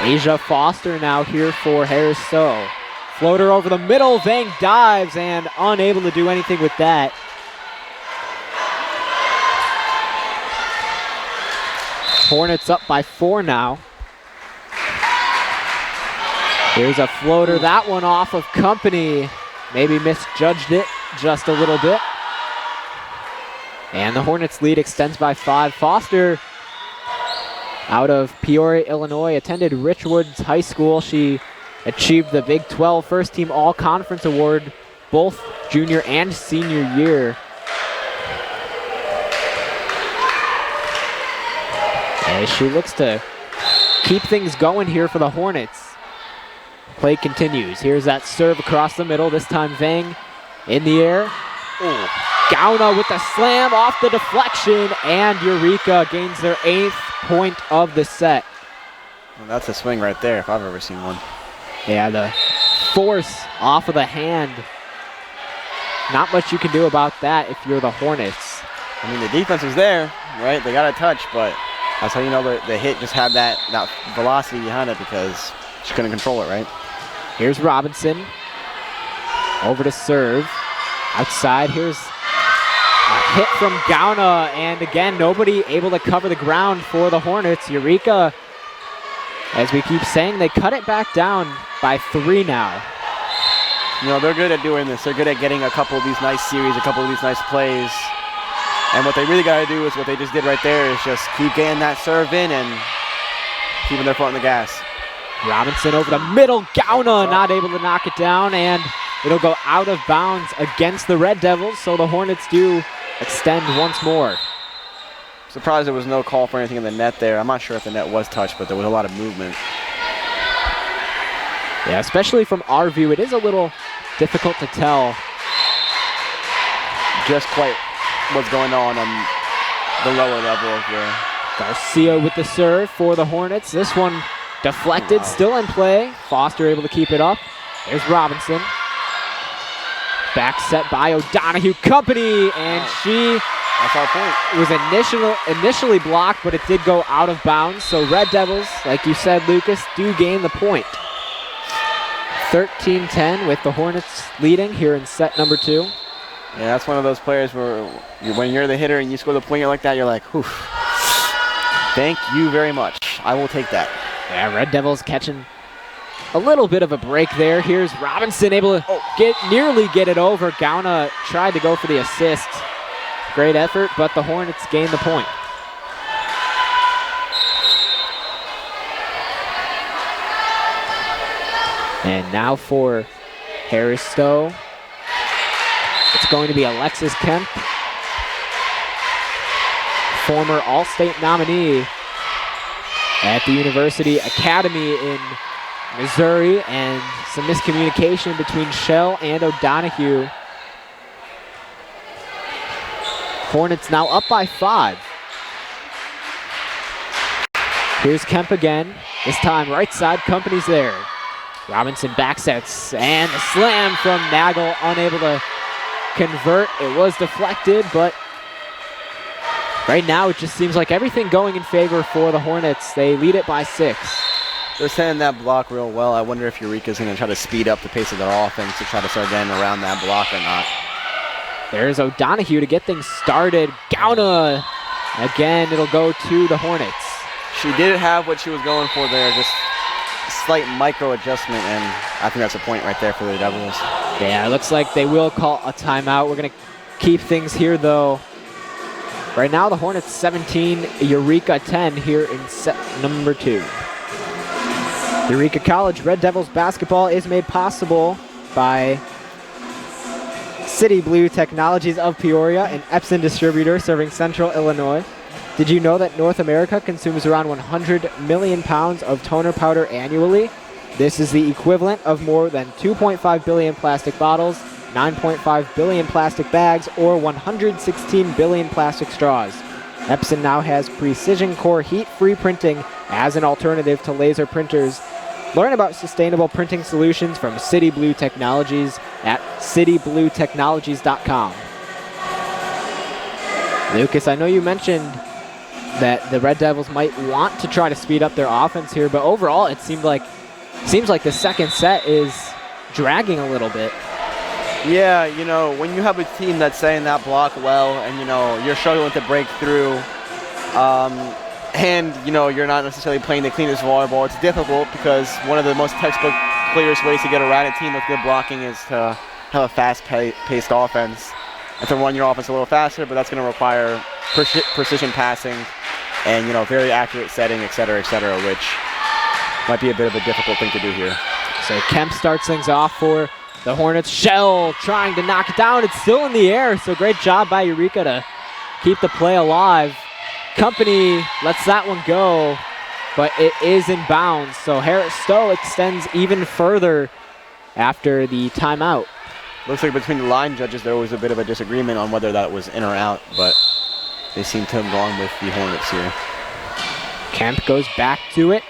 Deja Foster now here for Harris-Stowe. Floater over the middle, Vang dives and unable to do anything with that. Hornets up by 4 now. Here's a floater, that one off of Company. Maybe misjudged it just a little bit. And the Hornets lead extends by 5. Foster, out of Peoria, Illinois, attended Richwoods High School. She achieved the Big 12 First Team All-Conference Award both junior and senior year. As she looks to keep things going here for the Hornets. Play continues. Here's that serve across the middle. This time Vang in the air. Ooh. Gauna with the slam off the deflection, and Eureka gains their 8th point of the set. Well, that's a swing right there if I've ever seen one. Yeah, the force off of the hand. Not much you can do about that if you're the Hornets. I mean, the defense was there, right? They got a touch, but that's how you know the hit just had that velocity behind it because she couldn't control it, right? Here's Robinson. Over to serve. Outside, here's a hit from Gauna, and again, nobody able to cover the ground for the Hornets. Eureka, as we keep saying, they cut it back down by 3 now. You know, they're good at doing this. They're good at getting a couple of these nice series, a couple of these nice plays. And what they really got to do is what they just did right there is just keep getting that serve in and keeping their foot on the gas. Robinson over the middle. Gauna not able to knock it down, and it'll go out of bounds against the Red Devils, so the Hornets do extend once more. Surprised there was no call for anything in the net there. I'm not sure if the net was touched, but there was a lot of movement. Yeah, especially from our view, it is a little difficult to tell just quite what's going on the lower level of the... Garcia with the serve for the Hornets. This one Deflected, still in play. Foster able to keep it up. There's Robinson. Back set by O'Donoghue Company, and she That's our point. was initially blocked, but it did go out of bounds. So Red Devils, like you said, Lucas, do gain the point. 13-10 with the Hornets leading here in set number 2. Yeah, that's one of those players where when you're the hitter and you score the point like that, you're like, whew. Thank you very much. I will take that. Yeah, Red Devils catching a little bit of a break there. Here's Robinson able to nearly get it over. Gauna tried to go for the assist. Great effort, but the Hornets gained the point. And now for Harris-Stowe, it's going to be Alexis Kemp, former All-State nominee at the University Academy in Missouri, and some miscommunication between Shell and O'Donoghue. Hornets now up by 5. Here's Kemp again. This time right side, Company's there. Robinson backsets, and a slam from Nagel, unable to convert. It was deflected, but right now it just seems like everything going in favor for the Hornets. They lead it by 6. They're setting that block real well. I wonder if Eureka's going to try to speed up the pace of their offense to try to start getting around that block or not. There's O'Donoghue to get things started. Gauna, again, it'll go to the Hornets. She did have what she was going for there, just a slight micro adjustment, and I think that's a point right there for the Devils. Yeah, it looks like they will call a timeout. We're going to keep things here, though. Right now, the Hornets 17, Eureka 10 here in set number 2. Eureka College Red Devils basketball is made possible by City Blue Technologies of Peoria, an Epson distributor serving central Illinois. Did you know that North America consumes around 100 million pounds of toner powder annually? This is the equivalent of more than 2.5 billion plastic bottles, 9.5 billion plastic bags, or 116 billion plastic straws. Epson now has precision core heat-free printing as an alternative to laser printers. Learn about sustainable printing solutions from City Blue Technologies at citybluetechnologies.com. Lucas, I know you mentioned that the Red Devils might want to try to speed up their offense here, but overall it seems like the second set is dragging a little bit. Yeah, you know, when you have a team that's setting that block well and, you know, you're struggling to break through, and, you know, you're not necessarily playing the cleanest volleyball, it's difficult because one of the most textbook clearest ways to get around a team with good blocking is to have a fast-paced offense and to run your offense a little faster, but that's going to require precision passing and, you know, very accurate setting, et cetera, which might be a bit of a difficult thing to do here. So Kemp starts things off for the Hornets. Shell trying to knock it down. It's still in the air, so great job by Eureka to keep the play alive. Company lets that one go, but it is in bounds. So Harris-Stowe extends even further after the timeout. Looks like between the line judges there was a bit of a disagreement on whether that was in or out, but they seem to have gone with the Hornets here. Kemp goes back to it.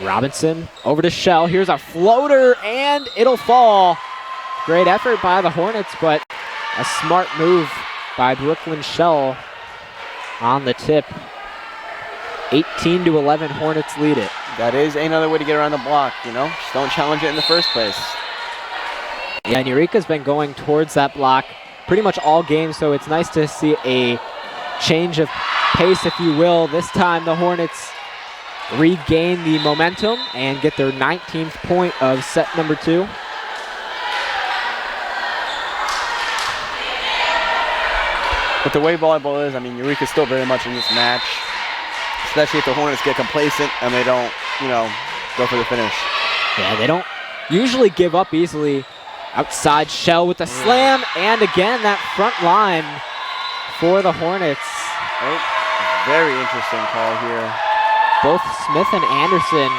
Robinson over to Shell. Here's a floater, and it'll fall. Great effort by the Hornets, but a smart move by Brooklyn Shell on the tip. 18-11, Hornets lead it. That is another way to get around the block, you know? Just don't challenge it in the first place. Yeah, and Eureka's been going towards that block pretty much all game, so it's nice to see a change of pace, if you will. This time the Hornets regain the momentum and get their 19th point of set number 2. But the way volleyball is, I mean, Eureka's still very much in this match, especially if the Hornets get complacent and they don't, you know, go for the finish. Yeah, they don't usually give up easily. Outside Shell with the slam, and again, that front line for the Hornets. Oh, very interesting call here. Both Smith and Anderson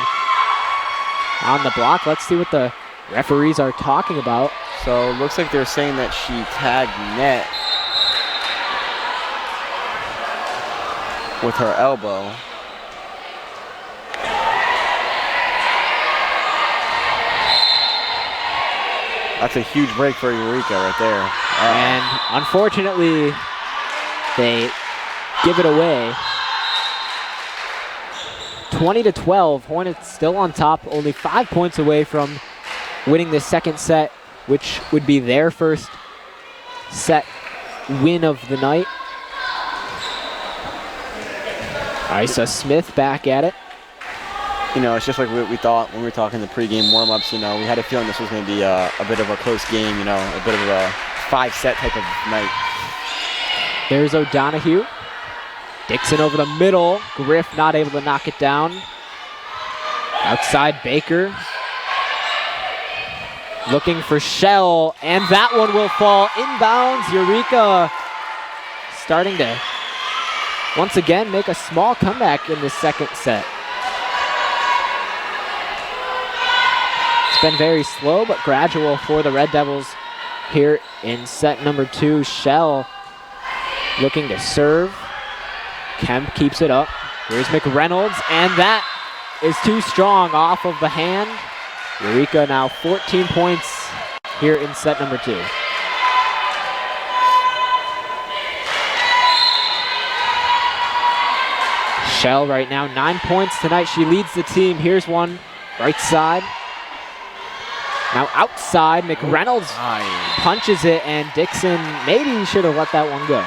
on the block. Let's see what the referees are talking about. So it looks like they're saying that she tagged net with her elbow. That's a huge break for Eureka right there. And unfortunately, they give it away. 20-12, Hornets still on top, only 5 points away from winning the second set, which would be their first set win of the night. Isa Smith back at it. You know, it's just like we thought when we were talking the pregame warm-ups. You know, we had a feeling this was going to be a bit of a close game, you know, a bit of a 5-set type of night. There's O'Donohue. Dixon over the middle. Griff not able to knock it down. Outside Baker. Looking for Shell, and that one will fall inbounds. Eureka starting to once again make a small comeback in the second set. It's been very slow but gradual for the Red Devils here in set number 2. Shell looking to serve. Kemp keeps it up. Here's McReynolds, and that is too strong off of the hand. Eureka now 14 points here in set number 2. Shell right now 9 points tonight. She leads the team. Here's one right side. Now outside, McReynolds punches it, and Dixon maybe should have let that one go.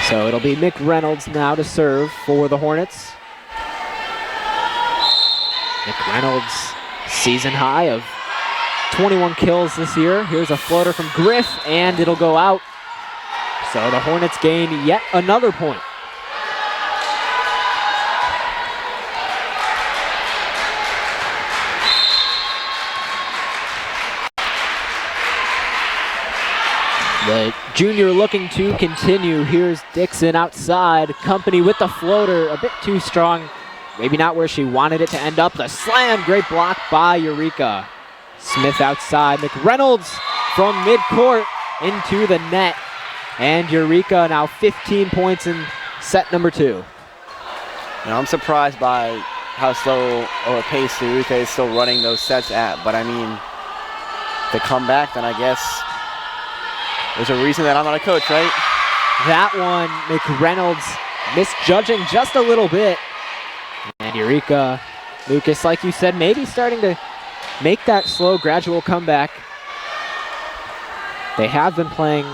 So it'll be McReynolds now to serve for the Hornets. McReynolds, season high of 21 kills this year. Here's a floater from Griff, and it'll go out. So the Hornets gain yet another point. The junior looking to continue. Here's Dixon outside. Company with the floater, a bit too strong. Maybe not where she wanted it to end up. The slam, great block by Eureka. Smith outside. McReynolds from midcourt into the net. And Eureka now 15 points in set number 2. And I'm surprised by how slow or pace Eureka is still running those sets at. But I mean, to come back, then I guess there's a reason that I'm not a coach, right? That one, McReynolds misjudging just a little bit. And Eureka, Lucas, like you said, maybe starting to make that slow, gradual comeback. They have been playing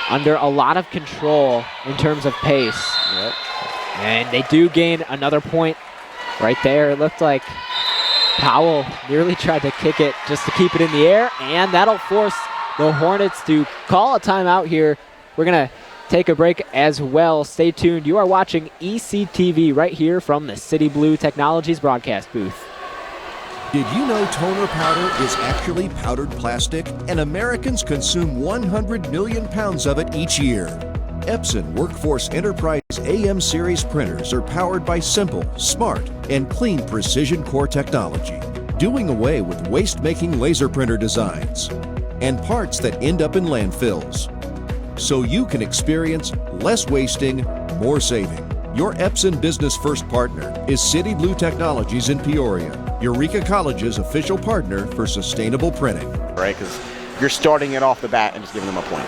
under a lot of control in terms of pace. Yep. And they do gain another point right there. It looked like Powell nearly tried to kick it just to keep it in the air, and that'll force the Hornets to call a timeout here. We're going to take a break as well. Stay tuned. You are watching ECTV right here from the City Blue Technologies broadcast booth. Did you know toner powder is actually powdered plastic, and Americans consume 100 million pounds of it each year? Epson Workforce Enterprise AM series printers are powered by simple, smart, and clean precision core technology, doing away with waste-making laser printer designs and parts that end up in landfills, so you can experience less wasting, more saving. Your Epson Business First partner is City Blue Technologies in Peoria, Eureka College's official partner for sustainable printing. Right, because you're starting it off the bat and just giving them a point.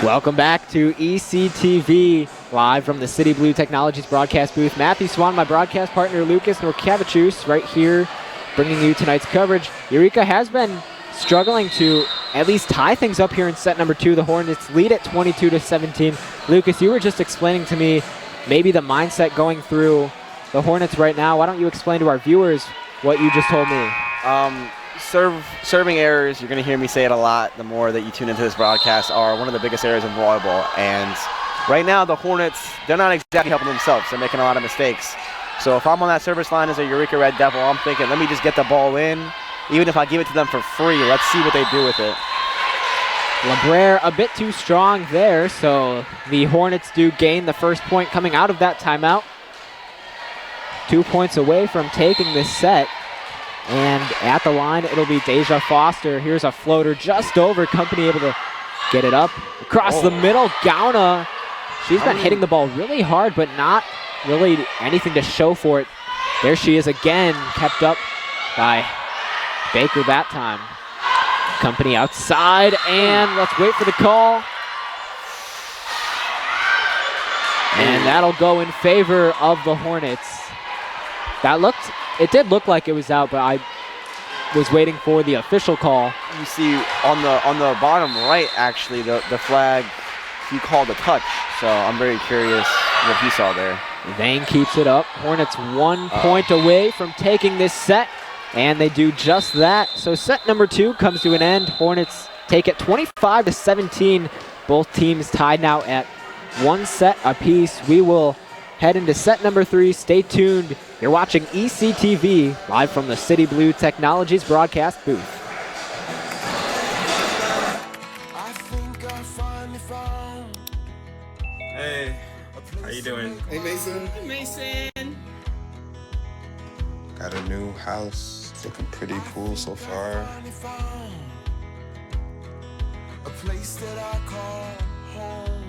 Welcome back to ECTV, live from the City Blue Technologies broadcast booth. Matthew Swan, my broadcast partner, Lucas Norkavicius, right here, bringing you tonight's coverage. Eureka has been struggling to at least tie things up here in set number 2. The Hornets lead at 22-17. Lucas, you were just explaining to me maybe the mindset going through the Hornets right now. Why don't you explain to our viewers what you just told me? Serving errors, you're going to hear me say it a lot the more that you tune into this broadcast, are one of the biggest areas in volleyball. And right now, the Hornets, they're not exactly helping themselves. They're making a lot of mistakes. So if I'm on that service line as a Eureka Red Devil, I'm thinking, let me just get the ball in. Even if I give it to them for free, let's see what they do with it. LeBrere a bit too strong there, so the Hornets do gain the first point coming out of that timeout. 2 points away from taking this set. And at the line, it'll be Deja Foster. Here's a floater just over. Company able to get it up. Across the middle, Gauna She's been hitting the ball really hard, but not really anything to show for it. There she is again, kept up by Baker that time. Company outside, and let's wait for the call. And that'll go in favor of the Hornets. It did look like it was out, but I was waiting for the official call. You see on the bottom right, actually, the flag, he called a touch. So I'm very curious what he saw there. Vane keeps it up. Hornets 1 point away from taking this set, and they do just that. So set number 2 comes to an end. Hornets take it 25-17. Both teams tied now at 1 set apiece. We will head into set number 3. Stay tuned. You're watching ECTV live from the City Blue Technologies broadcast booth. Hey, how you doing? Hey, Mason. Hey, Mason. Got a new house. It's looking pretty cool so far. A place that I call home.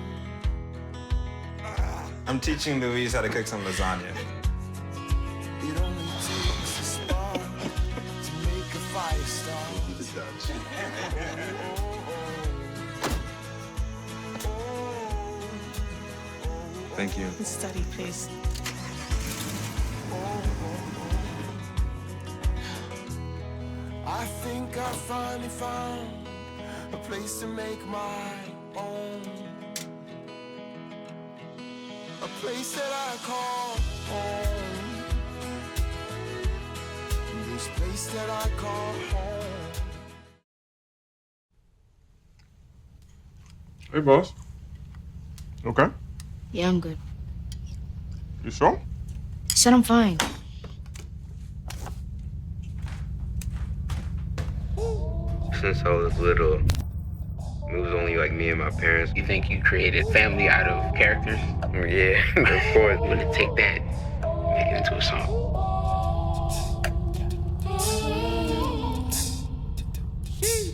I'm teaching Louise how to cook some lasagna. It only takes a spark to make a fire start. Thank you. Study, please. I think I finally found a place to make my own. A place that I call home. This place that I call home. Hey, boss. Okay? Yeah, I'm good. You sure? Said I'm fine. Since I was little, it was only like me and my parents. You think you created family out of characters? Yeah, of course. I'm gonna take that, make it into a song.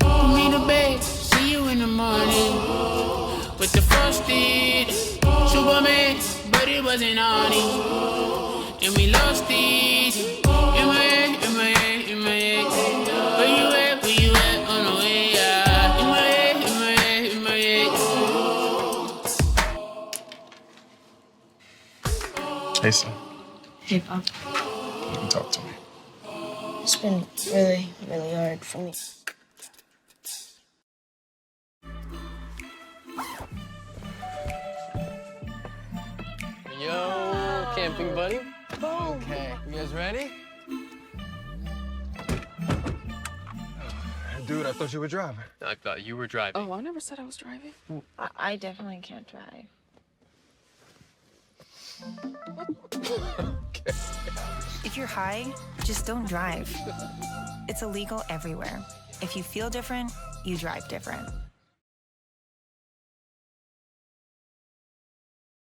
Put me to bed, see you in the morning. With the frosted Superman, but it wasn't on it. And we lost it. In my head, in my head, in my head. Where you at, where you at, on the way, yeah. In my head, in my head, in my head. Hey, son. Hey, Pop. You can talk to me. It's been really, really hard for me. Yo, camping buddy. Okay, you guys ready? Dude, I thought you were driving. I thought you were driving. Oh, I never said I was driving. I definitely can't drive. If you're high, just don't drive. It's illegal everywhere. If you feel different, you drive different.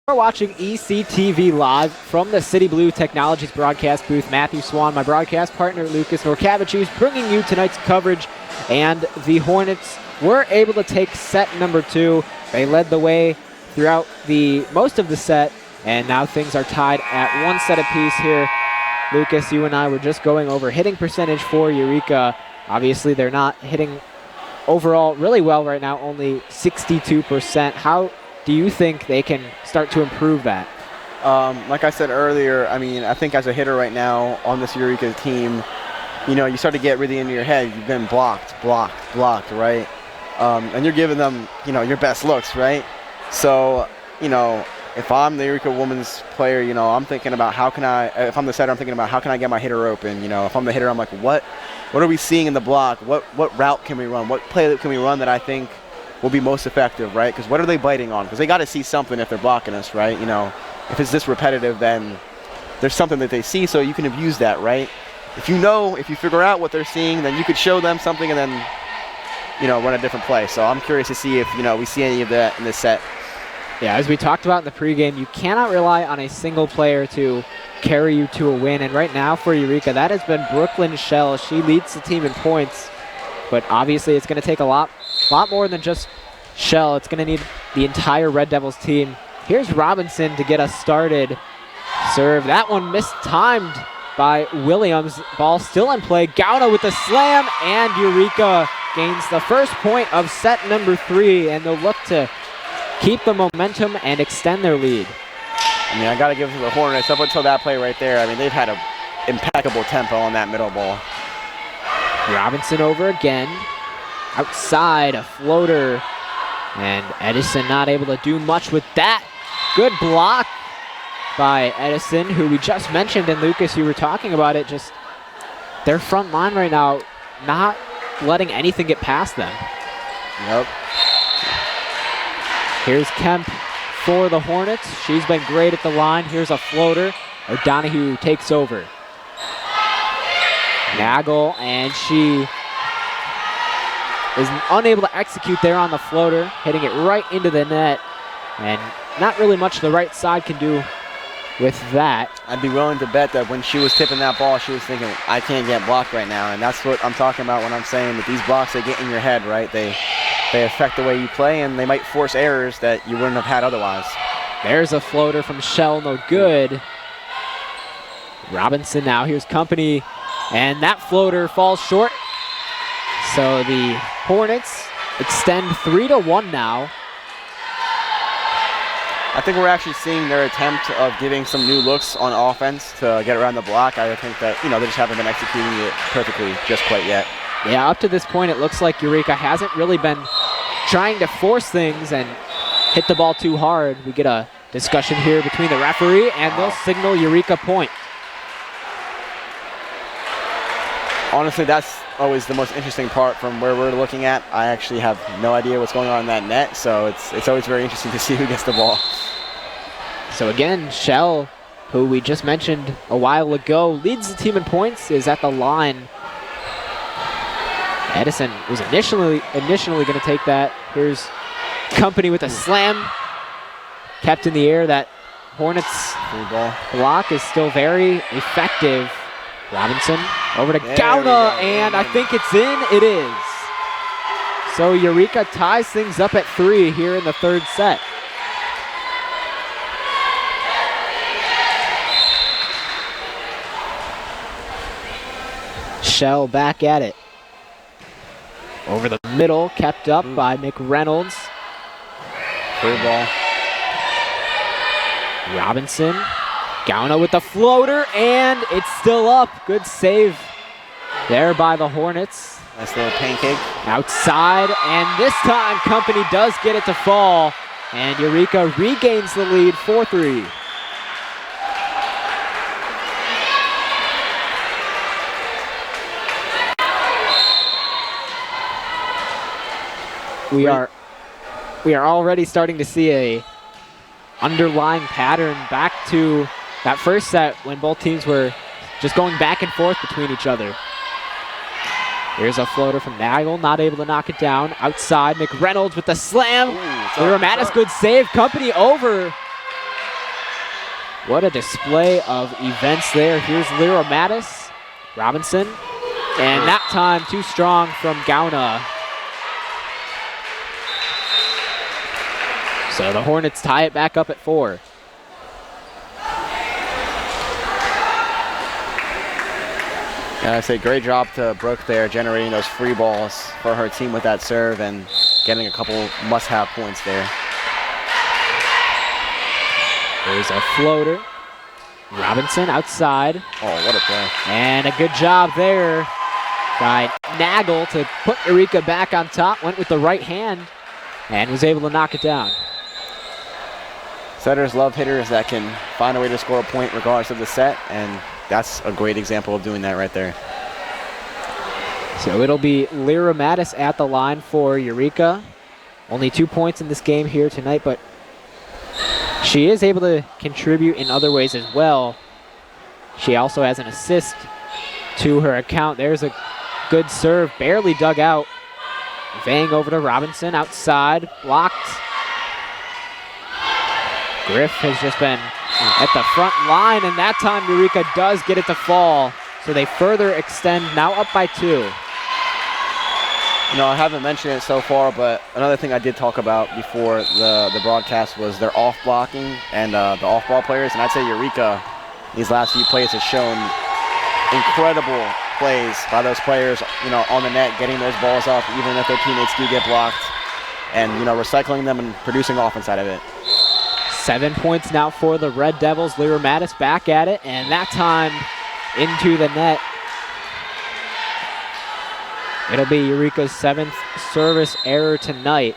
We're watching ECTV live from the City Blue Technologies broadcast booth. Matthew Swan, my broadcast partner, Lucas Norcavicius, bringing you tonight's coverage. And the Hornets were able to take set number 2. They led the way throughout most of the set, and now things are tied at 1 set apiece here. Lucas, you and I were just going over hitting percentage for Eureka. Obviously, they're not hitting overall really well right now, only 62%. How do you think they can start to improve that? Like I said earlier, I mean, I think as a hitter right now on this Eureka team, you know, you start to get really into your head. You've been blocked, right? And you're giving them, you know, your best looks, right? So, you know, if I'm the Eureka women's player, you know, I'm thinking about if I'm the setter, I'm thinking about how can I get my hitter open? You know, if I'm the hitter, I'm like, what are we seeing in the block? What route can we run? What play can we run that I think will be most effective, right? Because what are they biting on? Because they got to see something if they're blocking us, right? You know, if it's this repetitive, then there's something that they see, so you can abuse that, right? If you figure out what they're seeing, then you could show them something and then, you know, run a different play. So I'm curious to see if, you know, we see any of that in this set. Yeah, as we talked about in the pregame, you cannot rely on a single player to carry you to a win. And right now for Eureka, that has been Brooklyn Shell. She leads the team in points, but obviously it's going to take a lot more than just Shell. It's going to need the entire Red Devils team Here's Robinson to get us started. Serve. That one mistimed by Williams. Ball still in play. Gauna with the slam, and Eureka gains the first point of set number 3, and they'll look to keep the momentum and extend their lead. I mean, I got to give it to the Hornets. Up until that play right there, I mean, they've had an impeccable tempo on that middle ball. Robinson over again. Outside, a floater. And Edison not able to do much with that. Good block by Edison, who we just mentioned. And Lucas, you were talking about it. Just their front line right now, not letting anything get past them. Yep. Here's Kemp for the Hornets. She's been great at the line. Here's a floater. O'Donohue takes over. Nagel, and she is unable to execute there on the floater, hitting it right into the net, and not really much the right side can do with that. I'd be willing to bet that when she was tipping that ball, she was thinking, I can't get blocked right now, and that's what I'm talking about when I'm saying that these blocks, they get in your head, right? They affect the way you play, and they might force errors that you wouldn't have had otherwise. There's a floater from Shell, no good. Robinson now, here's Company, and that floater falls short. So the Hornets extend 3-1 now. I think we're actually seeing their attempt of giving some new looks on offense to get around the block. I think that, they just haven't been executing it perfectly just quite yet. Yeah, up to this point, it looks like Eureka hasn't really been trying to force things and hit the ball too hard. We get a discussion here between the referee, and they'll signal Eureka point. Honestly, that's always the most interesting part from where we're looking at. I actually have no idea what's going on in that net, so it's always very interesting to see who gets the ball. So again, Shell, who we just mentioned a while ago, leads the team in points, is at the line. Edison was initially going to take that. Here's Company with a slam. Kept in the air. That Hornets block is still very effective. Robinson over to Gauna, and I think it's in. It is. So Eureka ties things up at 3 here in the third set. Shell back at it. Over the middle, kept up by McReynolds. Free ball. Robinson. Gauna with the floater, and it's still up. Good save there by the Hornets. Nice little pancake. Outside, and this time Company does get it to fall, and Eureka regains the lead 4-3. We are already starting to see a underlying pattern back to that first set when both teams were just going back and forth between each other. Here's a floater from Nagel, not able to knock it down. Outside, McReynolds with the slam. Lyra Mattis, good save. Company over. What a display of events there. Here's Lyra Mattis. Robinson. And that time, too strong from Gauna. So the Hornets tie it back up at 4. And I say great job to Brooke there, generating those free balls for her team with that serve and getting a couple must-have points there. There's a floater. Robinson outside. Oh, what a play. And a good job there by Nagel to put Eureka back on top. Went with the right hand and was able to knock it down. Setters love hitters that can find a way to score a point regardless of the set, and that's a great example of doing that right there. So it'll be Lyra Mattis at the line for Eureka. Only 2 points in this game here tonight, but she is able to contribute in other ways as well. She also has an assist to her account. There's a good serve, barely dug out. Vang over to Robinson, outside, blocked. Griff has just been at the front line, and that time Eureka does get it to fall. So they further extend, now up by 2. I haven't mentioned it so far, but another thing I did talk about before the broadcast was their off blocking and the off ball players. And I'd say Eureka, these last few plays, has shown incredible plays by those players, on the net, getting those balls up, even if their teammates do get blocked, and, recycling them and producing offense out of it. 7 points now for the Red Devils. Lyra Mattis back at it, and that time into the net. It'll be Eureka's 7th service error tonight.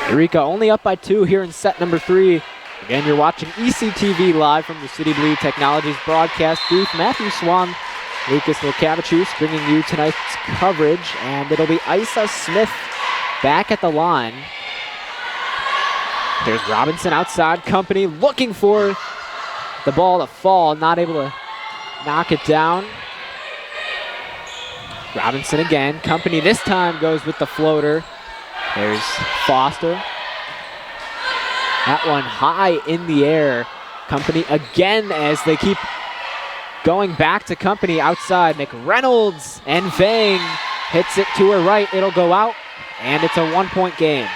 Eureka only up by 2 here in set number 3. Again, you're watching ECTV live from the City Blue Technologies broadcast booth. Matthew Swan, Lucas Lukavicius bringing you tonight's coverage, and it'll be Isa Smith back at the line. There's Robinson outside, Company looking for the ball to fall, not able to knock it down. Robinson again, Company this time goes with the floater. There's Foster. That one high in the air. Company again as they keep going back to Company outside. McReynolds and Vang hits it to her right. It'll go out, and it's a 1-point game.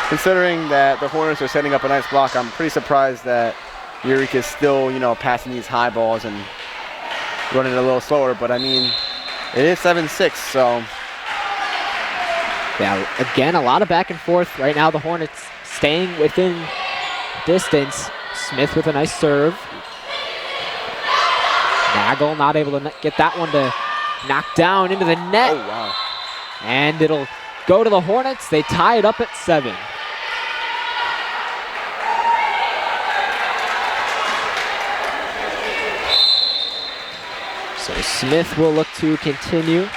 Considering that the Hornets are setting up a nice block, I'm pretty surprised that Eureka is still, passing these high balls and running a little slower. But, I mean, it is 7-6, so... Yeah, again, a lot of back and forth. Right now, the Hornets staying within distance. Smith with a nice serve. Nagel not able to get that one to knock down into the net. Oh, wow. And it'll go to the Hornets. They tie it up at 7. So Smith will look to continue.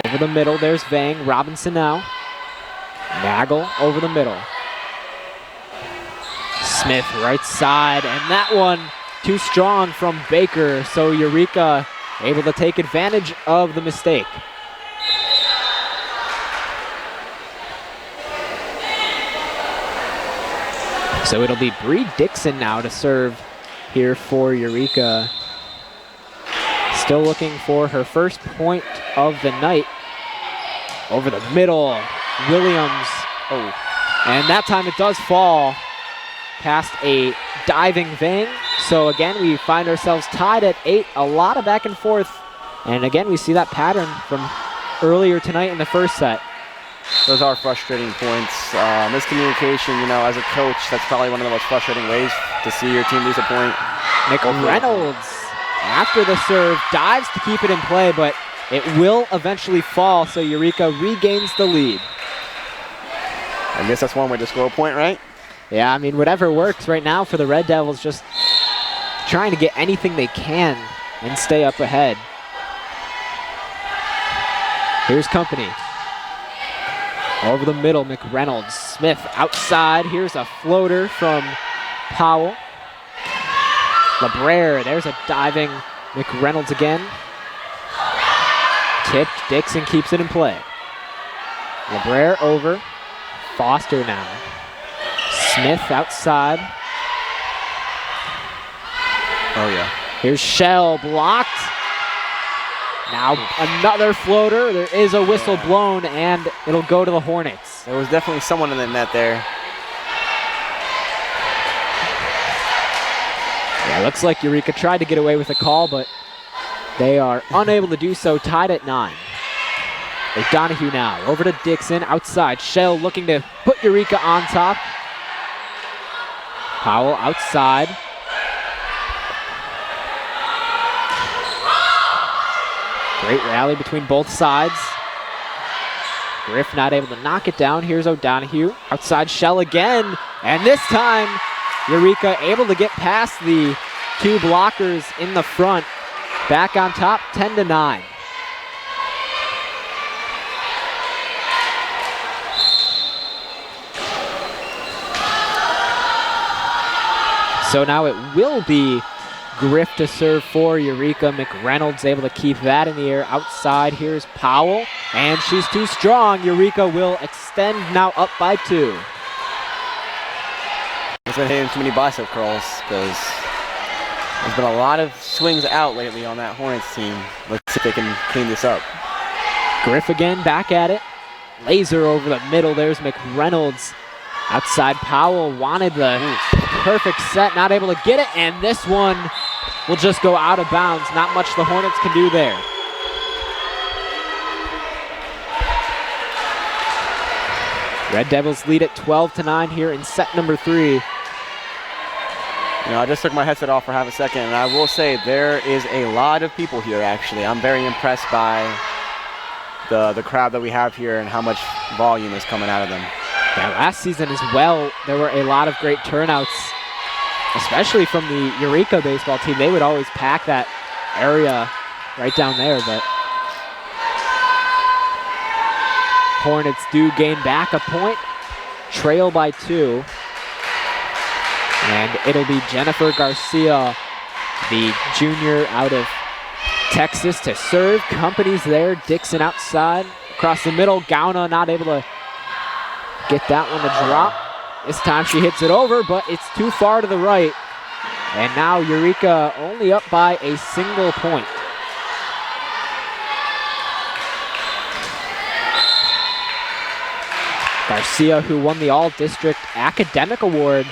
Over the middle, there's Vang. Robinson now. Nagel over the middle. Smith right side, and that one too strong from Baker, so Eureka able to take advantage of the mistake. So it'll be Bree Dixon now to serve here for Eureka. Still looking for her first point of the night. Over the middle, Williams. Oh, and that time it does fall past a diving Vang. So again, we find ourselves tied at 8. A lot of back and forth. And again, we see that pattern from earlier tonight in the first set. Those are frustrating points. Miscommunication, as a coach, that's probably one of the most frustrating ways to see your team lose a point. McReynolds, after the serve, dives to keep it in play, but it will eventually fall, so Eureka regains the lead. I guess that's one way to score a point, right? Yeah, I mean, whatever works right now for the Red Devils, just trying to get anything they can and stay up ahead. Here's Company. Over the middle, McReynolds. Smith outside. Here's a floater from Powell. LeBrere, there's a diving McReynolds again. Tipped, Dixon keeps it in play. LeBrere over. Foster now. Smith outside. Oh, yeah. Here's Shell, blocked. Now another floater. There is a whistle blown, and it'll go to the Hornets. There was definitely someone in the net there. Yeah, looks like Eureka tried to get away with a call, but they are unable to do so, tied at 9. O'Donohue now, over to Dixon, outside. Shell looking to put Eureka on top. Powell outside. Great rally between both sides. Griff not able to knock it down. Here's O'Donohue. Outside Shell again. And this time, Eureka able to get past the 2 blockers in the front. Back on top, 10-9. So now it will be Griff to serve for Eureka. McReynolds able to keep that in the air. Outside, here's Powell, and she's too strong. Eureka will extend now up by 2. It's been hitting too many bicep curls because there's been a lot of swings out lately on that Hornets team. Let's see if they can clean this up. Griff again, back at it. Laser over the middle. There's McReynolds. Outside Powell wanted the perfect set, not able to get it, and this one will just go out of bounds. Not much the Hornets can do there. Red Devils lead at 12-9 here in set number 3. You know, I just took my headset off for half a second, and I will say there is a lot of people here, actually. I'm very impressed by the crowd that we have here and how much volume is coming out of them. Yeah, last season as well, there were a lot of great turnouts, especially from the Eureka baseball team. They would always pack that area right down there, but Hornets do gain back a point, trail by 2. And it'll be Jennifer Garcia, the junior out of Texas, to serve. Company's there, Dixon outside. Across the middle, Gauna not able to get that one to drop. This time she hits it over, but it's too far to the right. And now Eureka only up by a single point. Garcia, who won the All-District Academic Award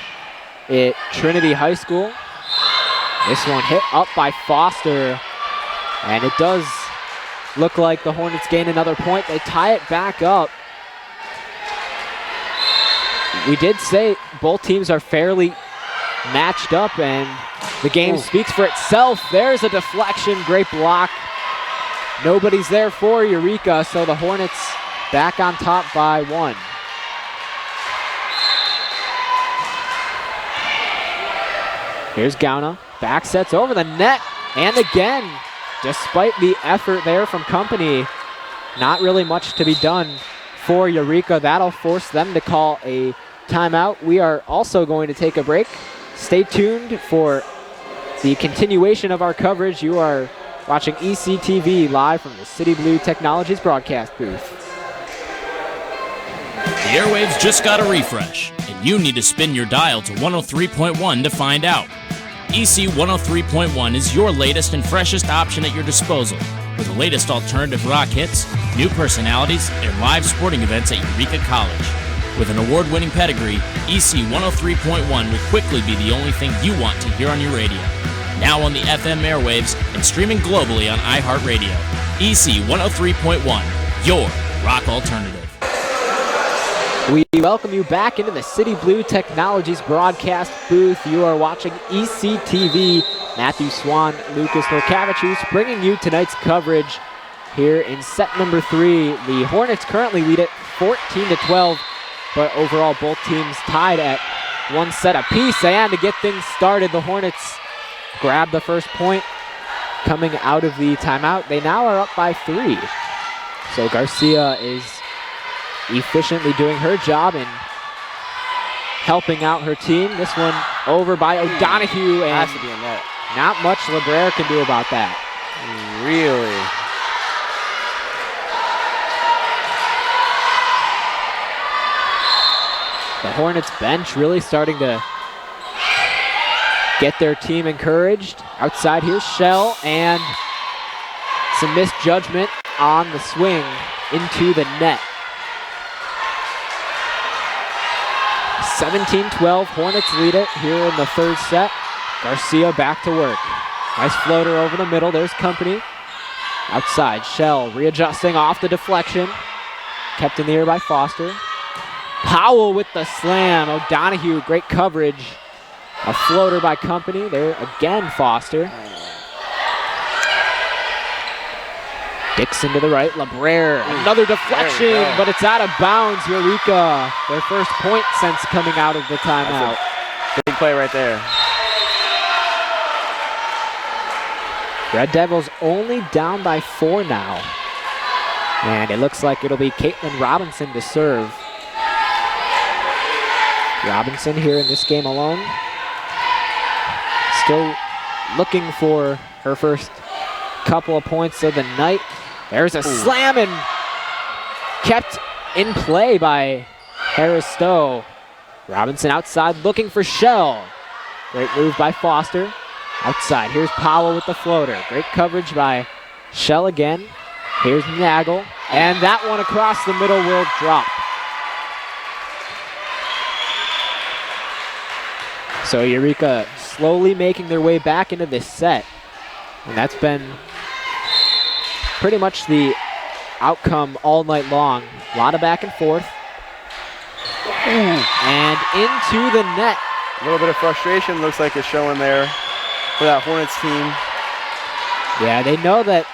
at Trinity High School. This one hit up by Foster, and it does look like the Hornets gain another point. They tie it back up. We did say both teams are fairly matched up, and the game speaks for itself. There's a deflection, great block. Nobody's there for Eureka, so the Hornets back on top by 1. Here's Gauna, back sets over the net, and again, despite the effort there from Company, not really much to be done for Eureka. That'll force them to call a timeout. We are also going to take a break. Stay tuned for the continuation of our coverage. You are watching ECTV live from the City Blue Technologies broadcast booth. The airwaves just got a refresh, and you need to spin your dial to 103.1 to find out. EC 103.1 is your latest and freshest option at your disposal, with the latest alternative rock hits, new personalities, and live sporting events at Eureka College. With an award-winning pedigree, EC 103.1 will quickly be the only thing you want to hear on your radio. Now on the FM airwaves and streaming globally on iHeartRadio. EC 103.1, your rock alternative. We welcome you back into the City Blue Technologies broadcast booth. You are watching ECTV. Matthew Swan, Lucas Norkavichus bringing you tonight's coverage here in set number 3. The Hornets currently lead it 14-12, but overall both teams tied at 1 set apiece. And to get things started, the Hornets grab the first point coming out of the timeout. They now are up by 3. So Garcia is efficiently doing her job and helping out her team. This one over by O'Donohue, and has to be in net. Not much LeBrere can do about that. Really? The Hornets bench really starting to get their team encouraged. Outside here's Shell, and some misjudgment on the swing into the net. 17-12, Hornets lead it here in the third set. Garcia back to work. Nice floater over the middle. There's Company. Outside, Shell readjusting off the deflection. Kept in the air by Foster. Powell with the slam. O'Donohue, great coverage. A floater by Company. There again, Foster. Dixon to the right, LeBrere, another deflection, but it's out of bounds. Eureka, their first point since coming out of the timeout. Big play right there. Red Devils only down by 4 now. And it looks like it'll be Caitlin Robinson to serve. Robinson here in this game alone. Still looking for her first couple of points of the night. There's a slam and kept in play by Harris-Stowe. Robinson outside looking for Shell. Great move by Foster. Outside, here's Powell with the floater. Great coverage by Shell again. Here's Nagel. And that one across the middle will drop. So Eureka slowly making their way back into this set. And that's been pretty much the outcome all night long. A lot of back and forth. And into the net. A little bit of frustration looks like it's showing there for that Hornets team. Yeah, they know that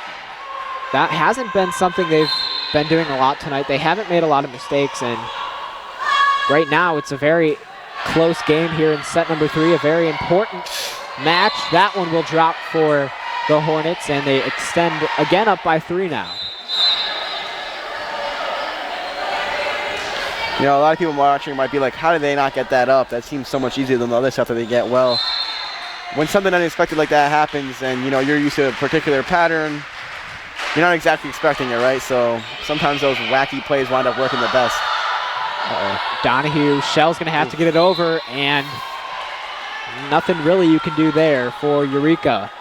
that hasn't been something they've been doing a lot tonight. They haven't made a lot of mistakes, and right now it's a very close game here in set number 3, a very important match. That one will drop for the Hornets, and they extend again up by 3 now. You know, a lot of people watching might be like, how did they not get that up? That seems so much easier than the other stuff that they get. Well, when something unexpected like that happens and, you know, you're used to a particular pattern, you're not exactly expecting it, right? So sometimes those wacky plays wind up working the best. Donahue, Shell's going to have to get it over, and nothing really you can do there for Eureka.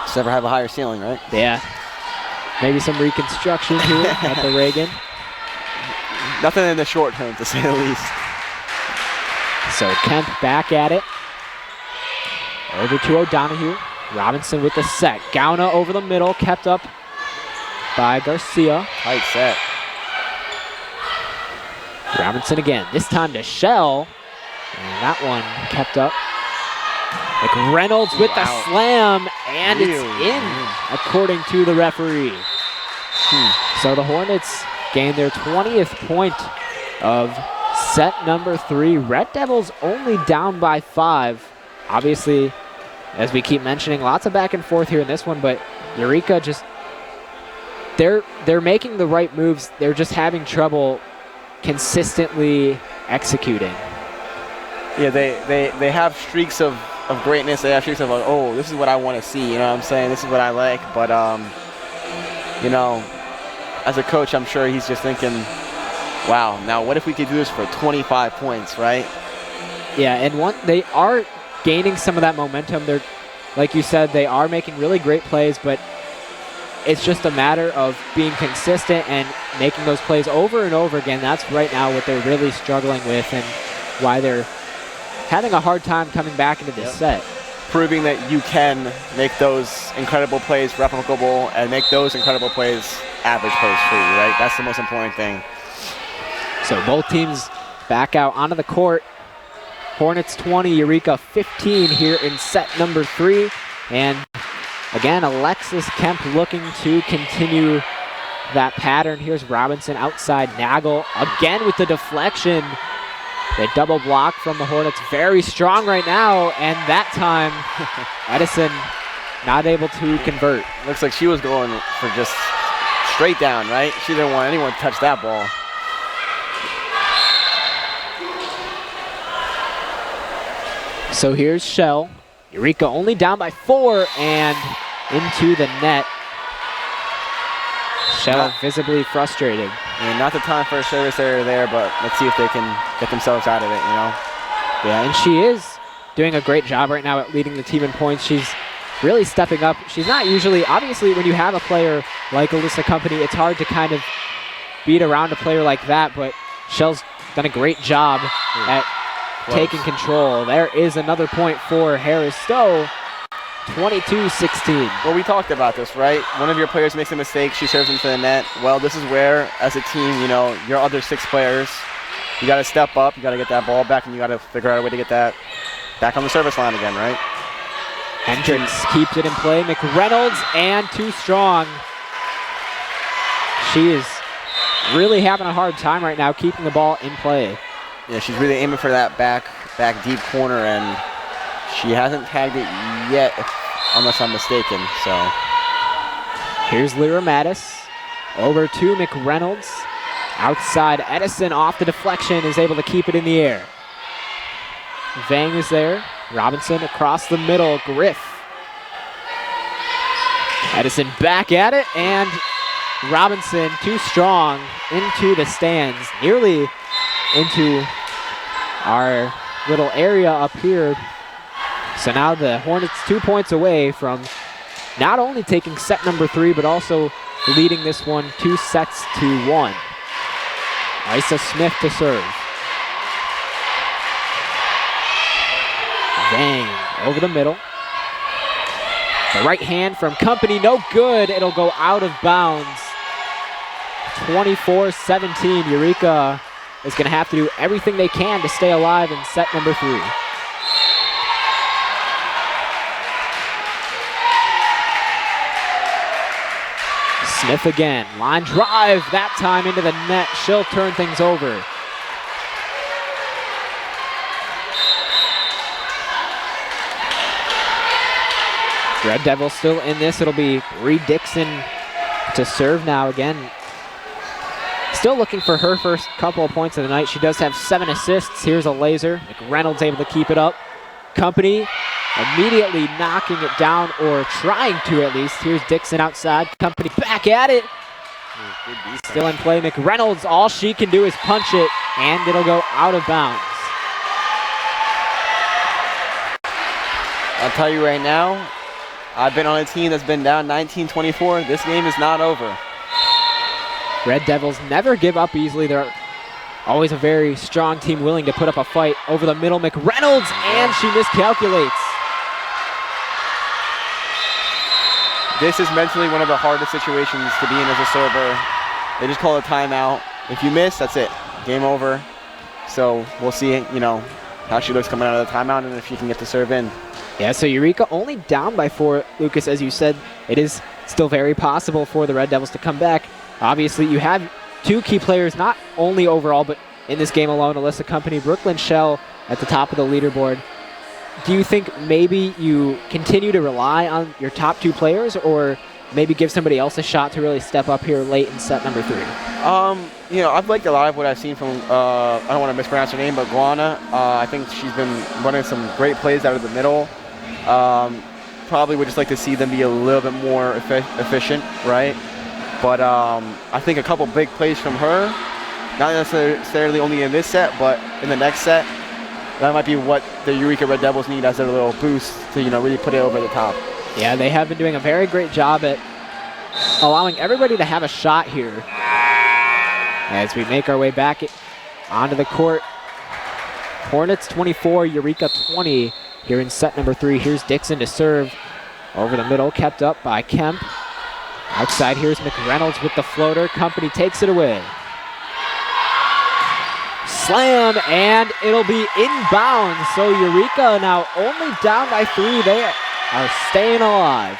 Just never have a higher ceiling, right? Yeah. Maybe some reconstruction here at the Reagan. Nothing in the short term, to say the least. So Kemp back at it. Over to O'Donoghue. Robinson with the set. Gauna over the middle, kept up by Garcia. Tight set. Robinson again, this time to Shell. And that one kept up. McReynolds with the slam, and it's in, according to the referee. So the Hornets gain their 20th point of set number 3. Red Devils only down by 5. Obviously, as we keep mentioning, lots of back and forth here in this one, but Eureka just, they're making the right moves. They're just having trouble consistently executing. Yeah, they have streaks of greatness. They have streaks of like, oh, this is what I want to see. You know what I'm saying? This is what I like. But, you know, as a coach, I'm sure he's just thinking, wow, now what if we could do this for 25 points, right? Yeah, and they are gaining some of that momentum. They're, like you said, they are making really great plays, but it's just a matter of being consistent and making those plays over and over again. That's right now what they're really struggling with and why they're having a hard time coming back into this set. Proving that you can make those incredible plays replicable and make those incredible plays average plays for you, right? That's the most important thing. So both teams back out onto the court. Hornets 20, Eureka 15 here in set number 3. And again, Alexis Kemp looking to continue that pattern. Here's Robinson outside. Nagel again with the deflection. The double block from the Hornets, very strong right now, and that time, Edison not able to convert. Looks like she was going for just straight down, right? She didn't want anyone to touch that ball. So here's Shell. Eureka only down by 4 and into the net. Shell visibly frustrated. Yeah, not the time for a service error there, but let's see if they can get themselves out of it, you know? Yeah, and she is doing a great job right now at leading the team in points. She's really stepping up. She's not usually, obviously when you have a player like Alyssa Company, it's hard to kind of beat around a player like that, but Shell's done a great job at taking control. There is another point for Harris-Stowe. 22-16. Well, we talked about this, right? One of your players makes a mistake, she serves into the net. Well, this is where, as a team, you know, your other 6 players, you got to step up, you got to get that ball back, and you got to figure out a way to get that back on the service line again, right? Hendricks keeps it in play. McReynolds, and too strong. She is really having a hard time right now keeping the ball in play. Yeah, she's really aiming for that back deep corner, and she hasn't tagged it yet, unless I'm mistaken, so. Here's Lyra Mattis. Over to McReynolds. Outside, Edison off the deflection is able to keep it in the air. Vang is there. Robinson across the middle. Griff. Edison back at it, and Robinson too strong into the stands. Nearly into our little area up here. So now the Hornets 2 points away from not only taking set number 3, but also leading this one 2-1. Isa Smith to serve. Vang over the middle. The right hand from Company, no good. It'll go out of bounds. 24-17. Eureka is going to have to do everything they can to stay alive in set number 3. Smith again, line drive, that time into the net. She'll turn things over. Red Devils still in this. It'll be Bree Dixon to serve now again. Still looking for her first couple of points of the night. She does have 7 assists. Here's a laser. McReynolds able to keep it up. Company immediately knocking it down, or trying to at least. Here's Dixon outside. Company back at it. Still in play. McReynolds, all she can do is punch it, and it'll go out of bounds. I'll tell you right now, I've been on a team that's been down 19-24. This game is not over. Red Devils never give up easily. They're always a very strong team willing to put up a fight. Over the middle, McReynolds, and she miscalculates. This is mentally one of the hardest situations to be in as a server. They just call a timeout. If you miss, that's it. Game over. So we'll see, how she looks coming out of the timeout and if she can get the serve in. Yeah, so Eureka only down by 4. Lucas, as you said, it is still very possible for the Red Devils to come back. Obviously, you have 2 key players, not only overall, but in this game alone. Alyssa Company, Brooklyn Shell at the top of the leaderboard. Do you think maybe you continue to rely on your top 2 players, or maybe give somebody else a shot to really step up here late in set number 3? I've liked a lot of what I've seen from, I don't want to mispronounce her name, but Guana. I think she's been running some great plays out of the middle. Probably would just like to see them be a little bit more efficient, right? But I think a couple big plays from her, not necessarily only in this set, but in the next set, that might be what the Eureka Red Devils need as a little boost to, really put it over the top. Yeah, they have been doing a very great job at allowing everybody to have a shot here. As we make our way back onto the court. Hornets 24, Eureka 20 here in set number 3. Here's Dixon to serve. Over the middle, kept up by Kemp. Outside, here's McReynolds with the floater. Company takes it away. Slam, and it'll be inbounds. So Eureka now only down by 3. They are staying alive.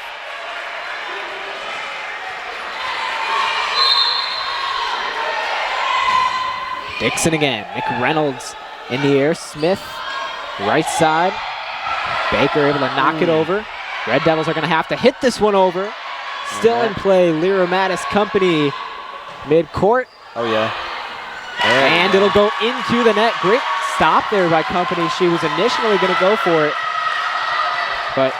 Dixon again. McReynolds in the air. Smith, right side. Baker able to knock it over. Red Devils are going to have to hit this one over. Still in play, Lyra Mattis Company mid-court. Oh, yeah. And it'll go into the net. Great stop there by Company. She was initially going to go for it, but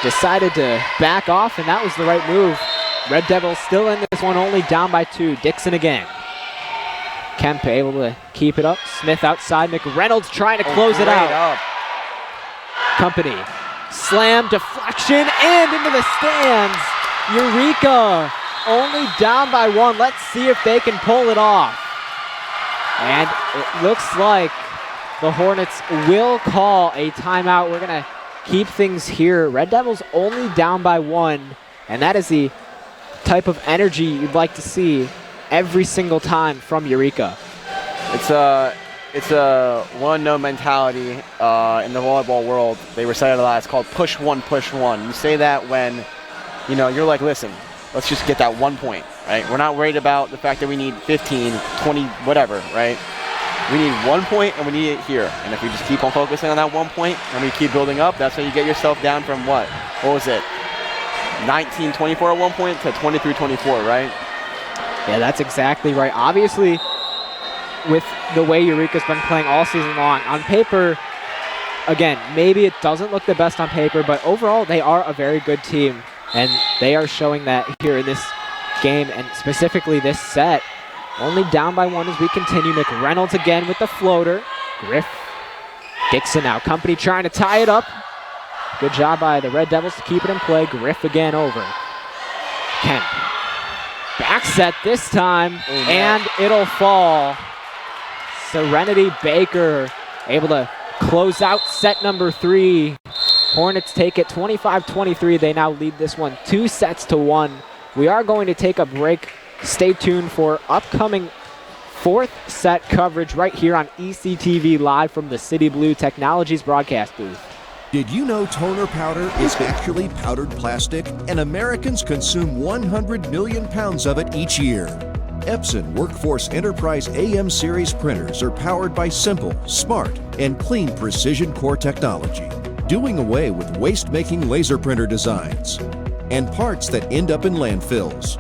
decided to back off, and that was the right move. Red Devils still in this one, only down by 2. Dixon again. Kemp able to keep it up. Smith outside. McReynolds trying to close it out. Company. Slam, deflection, and into the stands. Eureka only down by 1. Let's see if they can pull it off. And it looks like the Hornets will call a timeout. We're going to keep things here. Red Devils only down by 1, and that is the type of energy you'd like to see every single time from Eureka. It's a one-no mentality in the volleyball world. They recite it a lot. It's called push one, push one. You say that when, you're like, listen, let's just get that 1 point, right? We're not worried about the fact that we need 15, 20, whatever, right? We need 1 point, and we need it here. And if we just keep on focusing on that 1 point, and we keep building up, that's how you get yourself down from what? What was it? 19-24 at 1 point to 23-24, right? Yeah, that's exactly right. Obviously, with the way Eureka's been playing all season long, on paper, again, maybe it doesn't look the best on paper, but overall they are a very good team, and they are showing that here in this game, and specifically this set. Only down by 1 as we continue. McReynolds again with the floater. Griff. Dixon now. Company trying to tie it up. Good job by the Red Devils to keep it in play. Griff again over. Kemp. Back set this time, and it'll fall. Serenity Baker able to close out set number 3. Hornets take it 25-23. They now lead this one 2-1. We are going to take a break. Stay tuned for upcoming 4th set coverage right here on ECTV live from the City Blue Technologies broadcast booth. Did you know toner powder is actually powdered plastic? And Americans consume 100 million pounds of it each year. Epson Workforce Enterprise AM series printers are powered by simple, smart, and clean precision core technology, doing away with waste-making laser printer designs and parts that end up in landfills.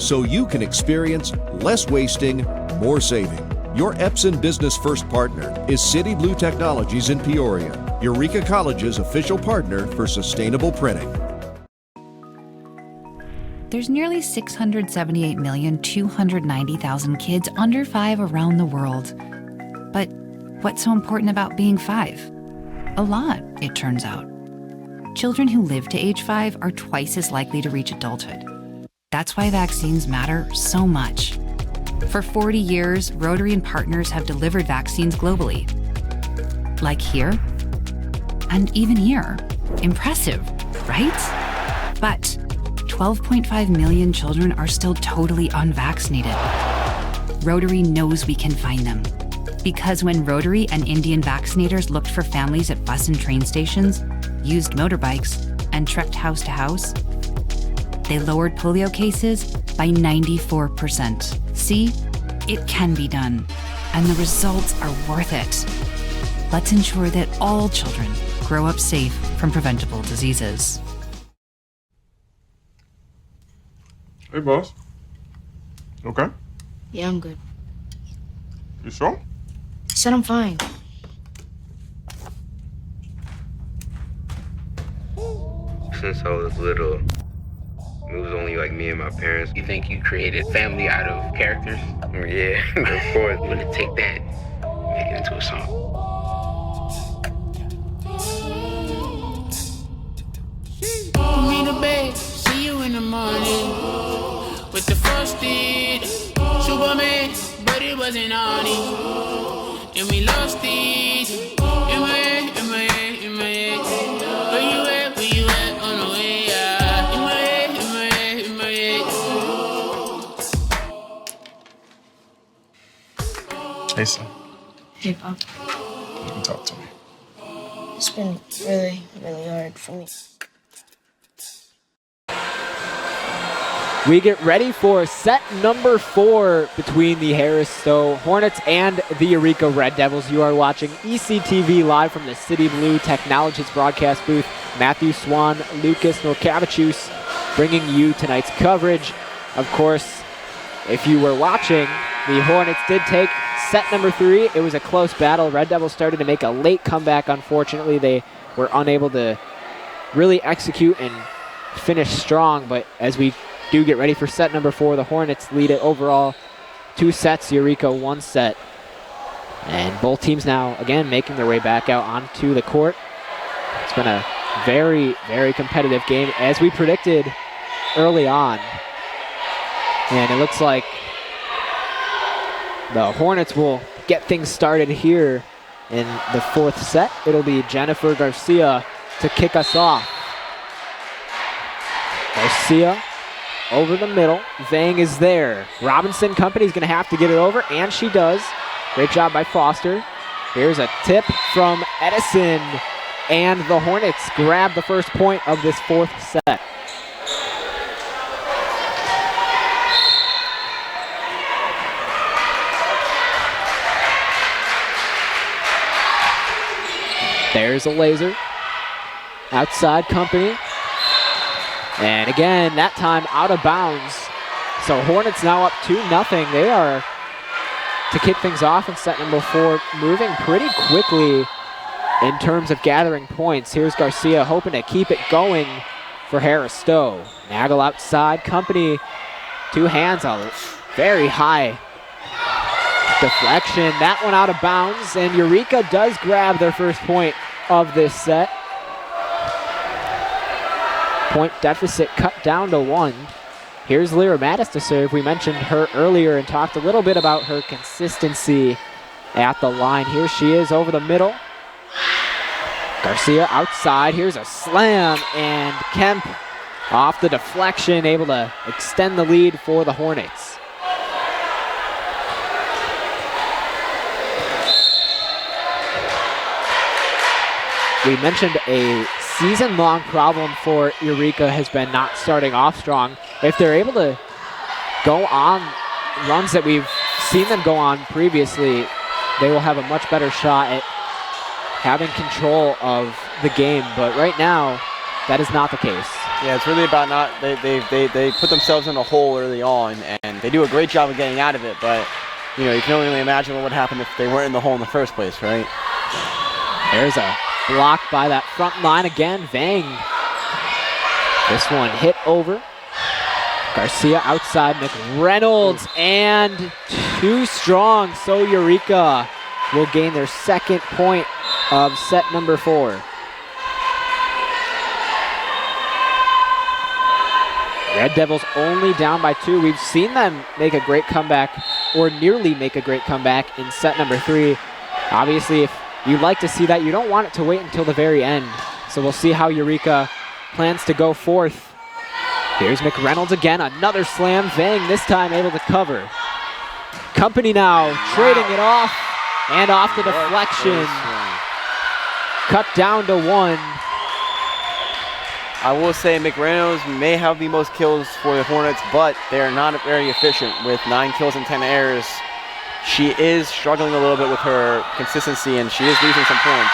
So you can experience less wasting, more saving. Your Epson Business First partner is City Blue Technologies in Peoria, Eureka College's official partner for sustainable printing. There's nearly 678,290,000 kids under 5 around the world. But what's so important about being 5? A lot, it turns out. Children who live to age 5 are twice as likely to reach adulthood. That's why vaccines matter so much. For 40 years, Rotary and partners have delivered vaccines globally. Like here, and even here. Impressive, right? But 12.5 million children are still totally unvaccinated. Rotary knows we can find them. Because when Rotary and Indian vaccinators looked for families at bus and train stations, used motorbikes, and trekked house to house, they lowered polio cases by 94%. See, it can be done, and the results are worth it. Let's ensure that all children grow up safe from preventable diseases. Hey, boss. Okay? Yeah, I'm good. You sure? I said I'm fine. Since I was little, it was only like me and my parents. You think you created family out of characters? Yeah, of course. I'm gonna take that, make it into a song. Put me to bed, see you in the morning. With the frosted Superman, but it wasn't on it. And we lost it. In my head, in my head, in my head. Where you at, where you at, on the way out. In my head, in my head, in my head. Hey, son. Hey, Pop. You can talk to me. It's been really, really hard for me. We get ready for set number 4 between the Harris-Stowe Hornets and the Eureka Red Devils. You are watching ECTV live from the City Blue Technologies broadcast booth. Matthew Swan, Lucas Norkavicius bringing you tonight's coverage. Of course, if you were watching, the Hornets did take set number 3. It was a close battle. Red Devils started to make a late comeback. Unfortunately, they were unable to really execute and finish strong, but as we do get ready for set number 4. The Hornets lead it overall 2 sets, Eureka 1 set. And both teams now, again, making their way back out onto the court. It's been a very, very competitive game, as we predicted early on. And it looks like the Hornets will get things started here in the 4th set. It'll be Jennifer Garcia to kick us off. Garcia over the middle. Vang is there. Robinson Company's going to have to get it over, and she does. Great job by Foster. Here's a tip from Edison, and the Hornets grab the first point of this 4th set. There's a laser. Outside Company. And again, that time out of bounds. So Hornets now up 2-0. They are, to kick things off in set number 4, moving pretty quickly in terms of gathering points. Here's Garcia hoping to keep it going for Harris-Stowe. Nagel outside. Company, 2 hands, a very high Deflection, that one out of bounds, and Eureka does grab their first point of this set. Point deficit cut down to 1. Here's Lyra Mattis to serve. We mentioned her earlier and talked a little bit about her consistency at the line. Here she is over the middle. Garcia outside, here's a slam, and Kemp off the deflection, able to extend the lead for the Hornets. We mentioned a season-long problem for Eureka has been not starting off strong. If they're able to go on runs that we've seen them go on previously, they will have a much better shot at having control of the game. But right now, that is not the case. Yeah, it's really about not, they put themselves in a hole early on, and they do a great job of getting out of it, but you know, you can only imagine what would happen if they weren't in the hole in the first place, right? There's a block by that front line again. Vang. This one hit over. Garcia outside. McReynolds and too strong. So Eureka will gain their second point of set number 4. Red Devils only down by 2. We've seen them make a great comeback, or nearly make a great comeback in set number 3. Obviously, if you'd like to see that, you don't want it to wait until the very end. So we'll see how Eureka plans to go forth. Here's McReynolds again, another slam. Vang this time able to cover. Company now trading it off, and off the deflection. Cut down to 1. I will say McReynolds may have the most kills for the Hornets, but they're not very efficient with 9 kills and 10 errors. She is struggling a little bit with her consistency, and she is losing some points.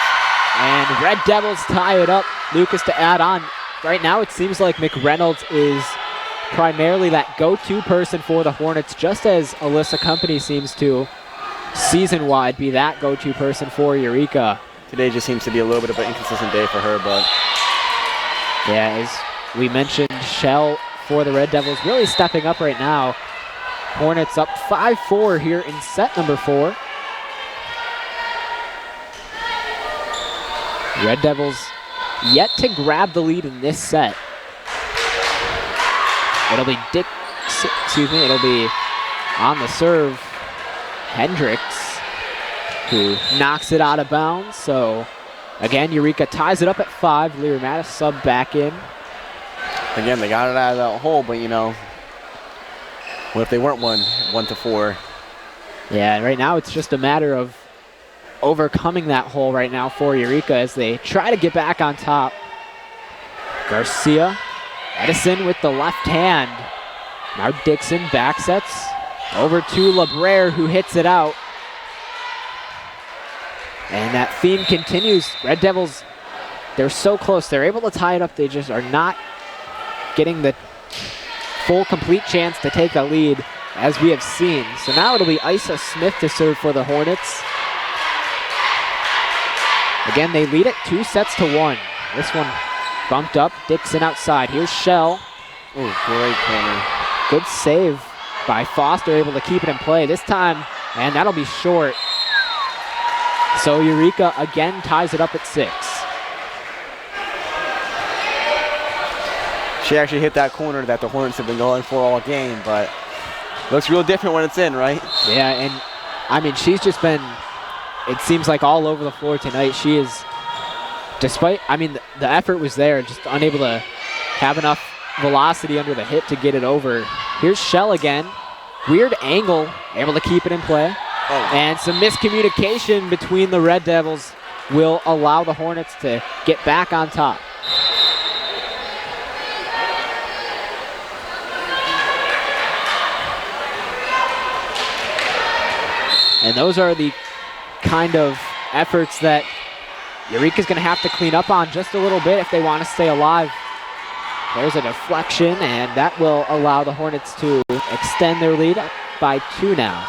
And Red Devils tie it up. Lucas to add on. Right now it seems like McReynolds is primarily that go-to person for the Hornets, just as Alyssa Company seems to season-wide be that go-to person for Eureka. Today just seems to be a little bit of an inconsistent day for her, but yeah, as we mentioned, Shell for the Red Devils really stepping up right now. Hornets up 5-4 here in set number 4. Red Devils yet to grab the lead in this set. It'll be it'll be on the serve, Hendricks, who knocks it out of bounds. So again, Eureka ties it up at 5. Lyra Mattis sub back in. Again, they got it out of that hole, but you know, what if they weren't 1-4? Yeah, right now it's just a matter of overcoming that hole right now for Eureka as they try to get back on top. Garcia, Edison with the left hand. Now Dixon back sets over to LeBrere, who hits it out. And that theme continues. Red Devils, they're so close. They're able to tie it up. They just are not getting the full, complete chance to take the lead, as we have seen. So now it'll be Isa Smith to serve for the Hornets. Again, they lead it 2-1. This one bumped up. Dixon outside. Here's Shell. Ooh, great corner. Good save by Foster, able to keep it in play this time, and that'll be short. So Eureka again ties it up at 6. She actually hit that corner that the Hornets have been going for all game, but looks real different when it's in, right? Yeah, and I mean, she's just been, it seems like, all over the floor tonight. She is, despite, I mean, the effort was there, just unable to have enough velocity under the hip to get it over. Here's Shell again. Weird angle, able to keep it in play. Oh. And some miscommunication between the Red Devils will allow the Hornets to get back on top. And those are the kind of efforts that Eureka's going to have to clean up on just a little bit if they want to stay alive. There's a deflection, and that will allow the Hornets to extend their lead up by 2 now.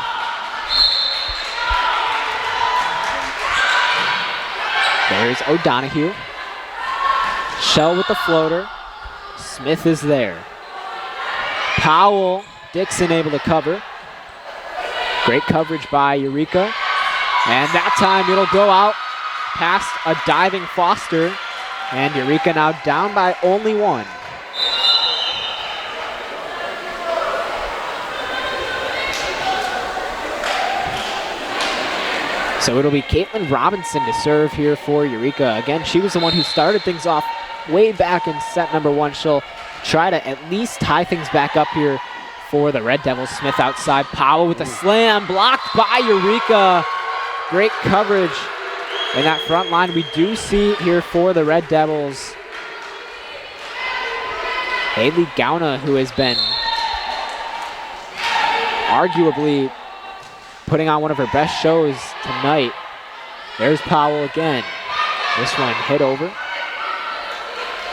There's O'Donohue. Shell with the floater. Smith is there. Powell, Dixon able to cover. Great coverage by Eureka. And that time it'll go out past a diving Foster. And Eureka now down by only one. So it'll be Caitlin Robinson to serve here for Eureka. Again, she was the one who started things off way back in set number 1. She'll try to at least tie things back up here for the Red Devils. Smith outside, Powell with a slam, blocked by Eureka. Great coverage in that front line. We do see here for the Red Devils Haley Gauna, who has been arguably putting on one of her best shows tonight. There's Powell again. This one hit over.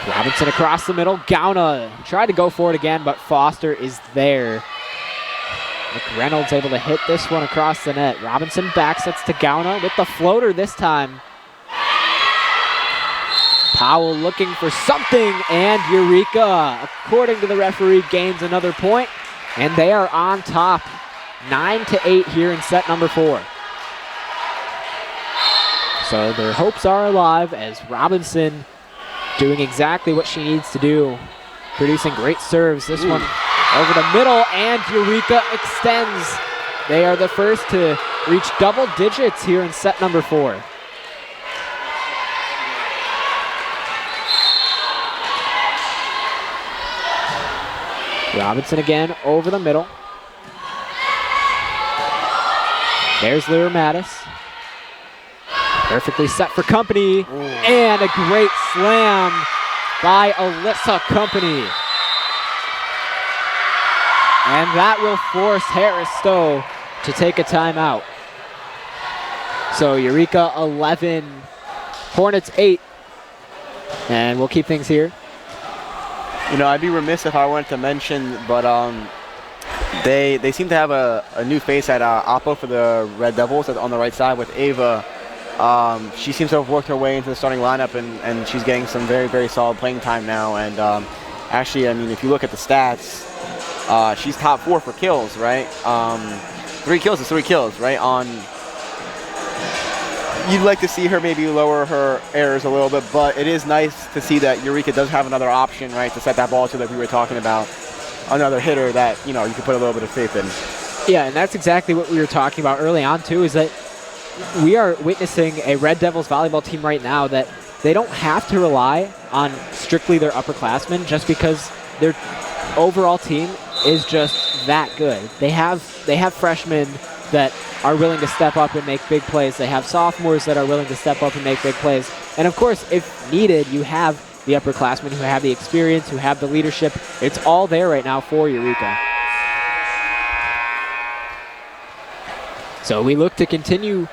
Robinson across the middle. Gauna tried to go for it again, but Foster is there. McReynolds able to hit this one across the net. Robinson backsets to Gauna with the floater this time. Powell looking for something, and Eureka, according to the referee, gains another point, and they are on top 9-8 here in set number 4. So their hopes are alive as Robinson doing exactly what she needs to do, producing great serves. This one over the middle, and Eureka extends. They are the first to reach double digits here in set number 4. Robinson again over the middle. There's Lyra Mattis. Perfectly set for Company. And a great slam by Alyssa Company. And that will force Harris-Stowe to take a timeout. So Eureka 11, Hornets 8. And we'll keep things here. You know, I'd be remiss if I wanted to mention, but they seem to have a new face at Oppo for the Red Devils on the right side with Ava. She seems to have worked her way into the starting lineup, and she's getting some very, very solid playing time now. And actually, I mean, if you look at the stats, she's top 4 for kills, right? 3 kills is 3 kills, right? You'd like to see her maybe lower her errors a little bit, but it is nice to see that Eureka does have another option, right, to set that ball to, that we were talking about. Another hitter that, you know, you can put a little bit of faith in. Yeah, and that's exactly what we were talking about early on, too, is that we are witnessing a Red Devils volleyball team right now that they don't have to rely on strictly their upperclassmen just because their overall team is just that good. They have freshmen that are willing to step up and make big plays. They have sophomores that are willing to step up and make big plays. And of course, if needed, you have the upperclassmen who have the experience, who have the leadership. It's all there right now for Eureka. So we look to continue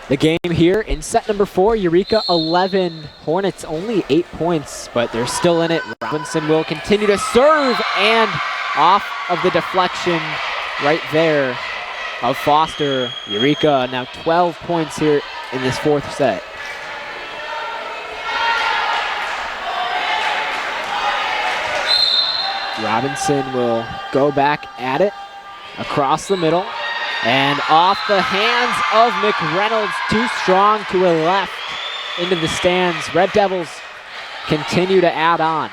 the game here in set number 4. Eureka 11, Hornets only 8 points, but they're still in it. Robinson will continue to serve, and off of the deflection right there of Foster. Eureka now 12 points here in this 4th set. Robinson will go back at it across the middle and off the hands of McReynolds. Too strong to a left into the stands. Red Devils continue to add on.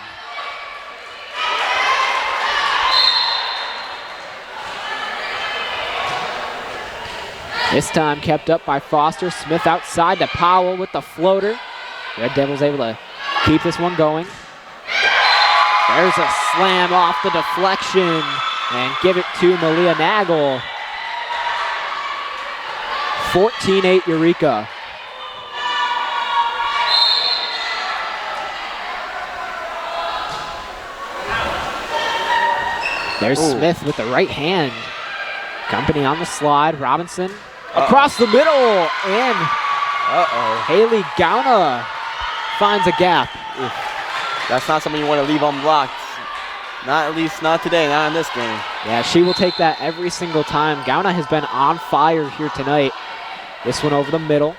This time kept up by Foster. Smith outside to Powell with the floater. Red Devils able to keep this one going. There's a slam off the deflection and give it to Malia Nagel. 14-8 Eureka. There's Smith with the right hand. Company on the slide. Robinson across the middle, and Haley Gauna finds a gap. That's not something you want to leave unblocked. Not, at least not today, not in this game. Yeah, she will take that every single time. Gauna has been on fire here tonight. This one over the middle.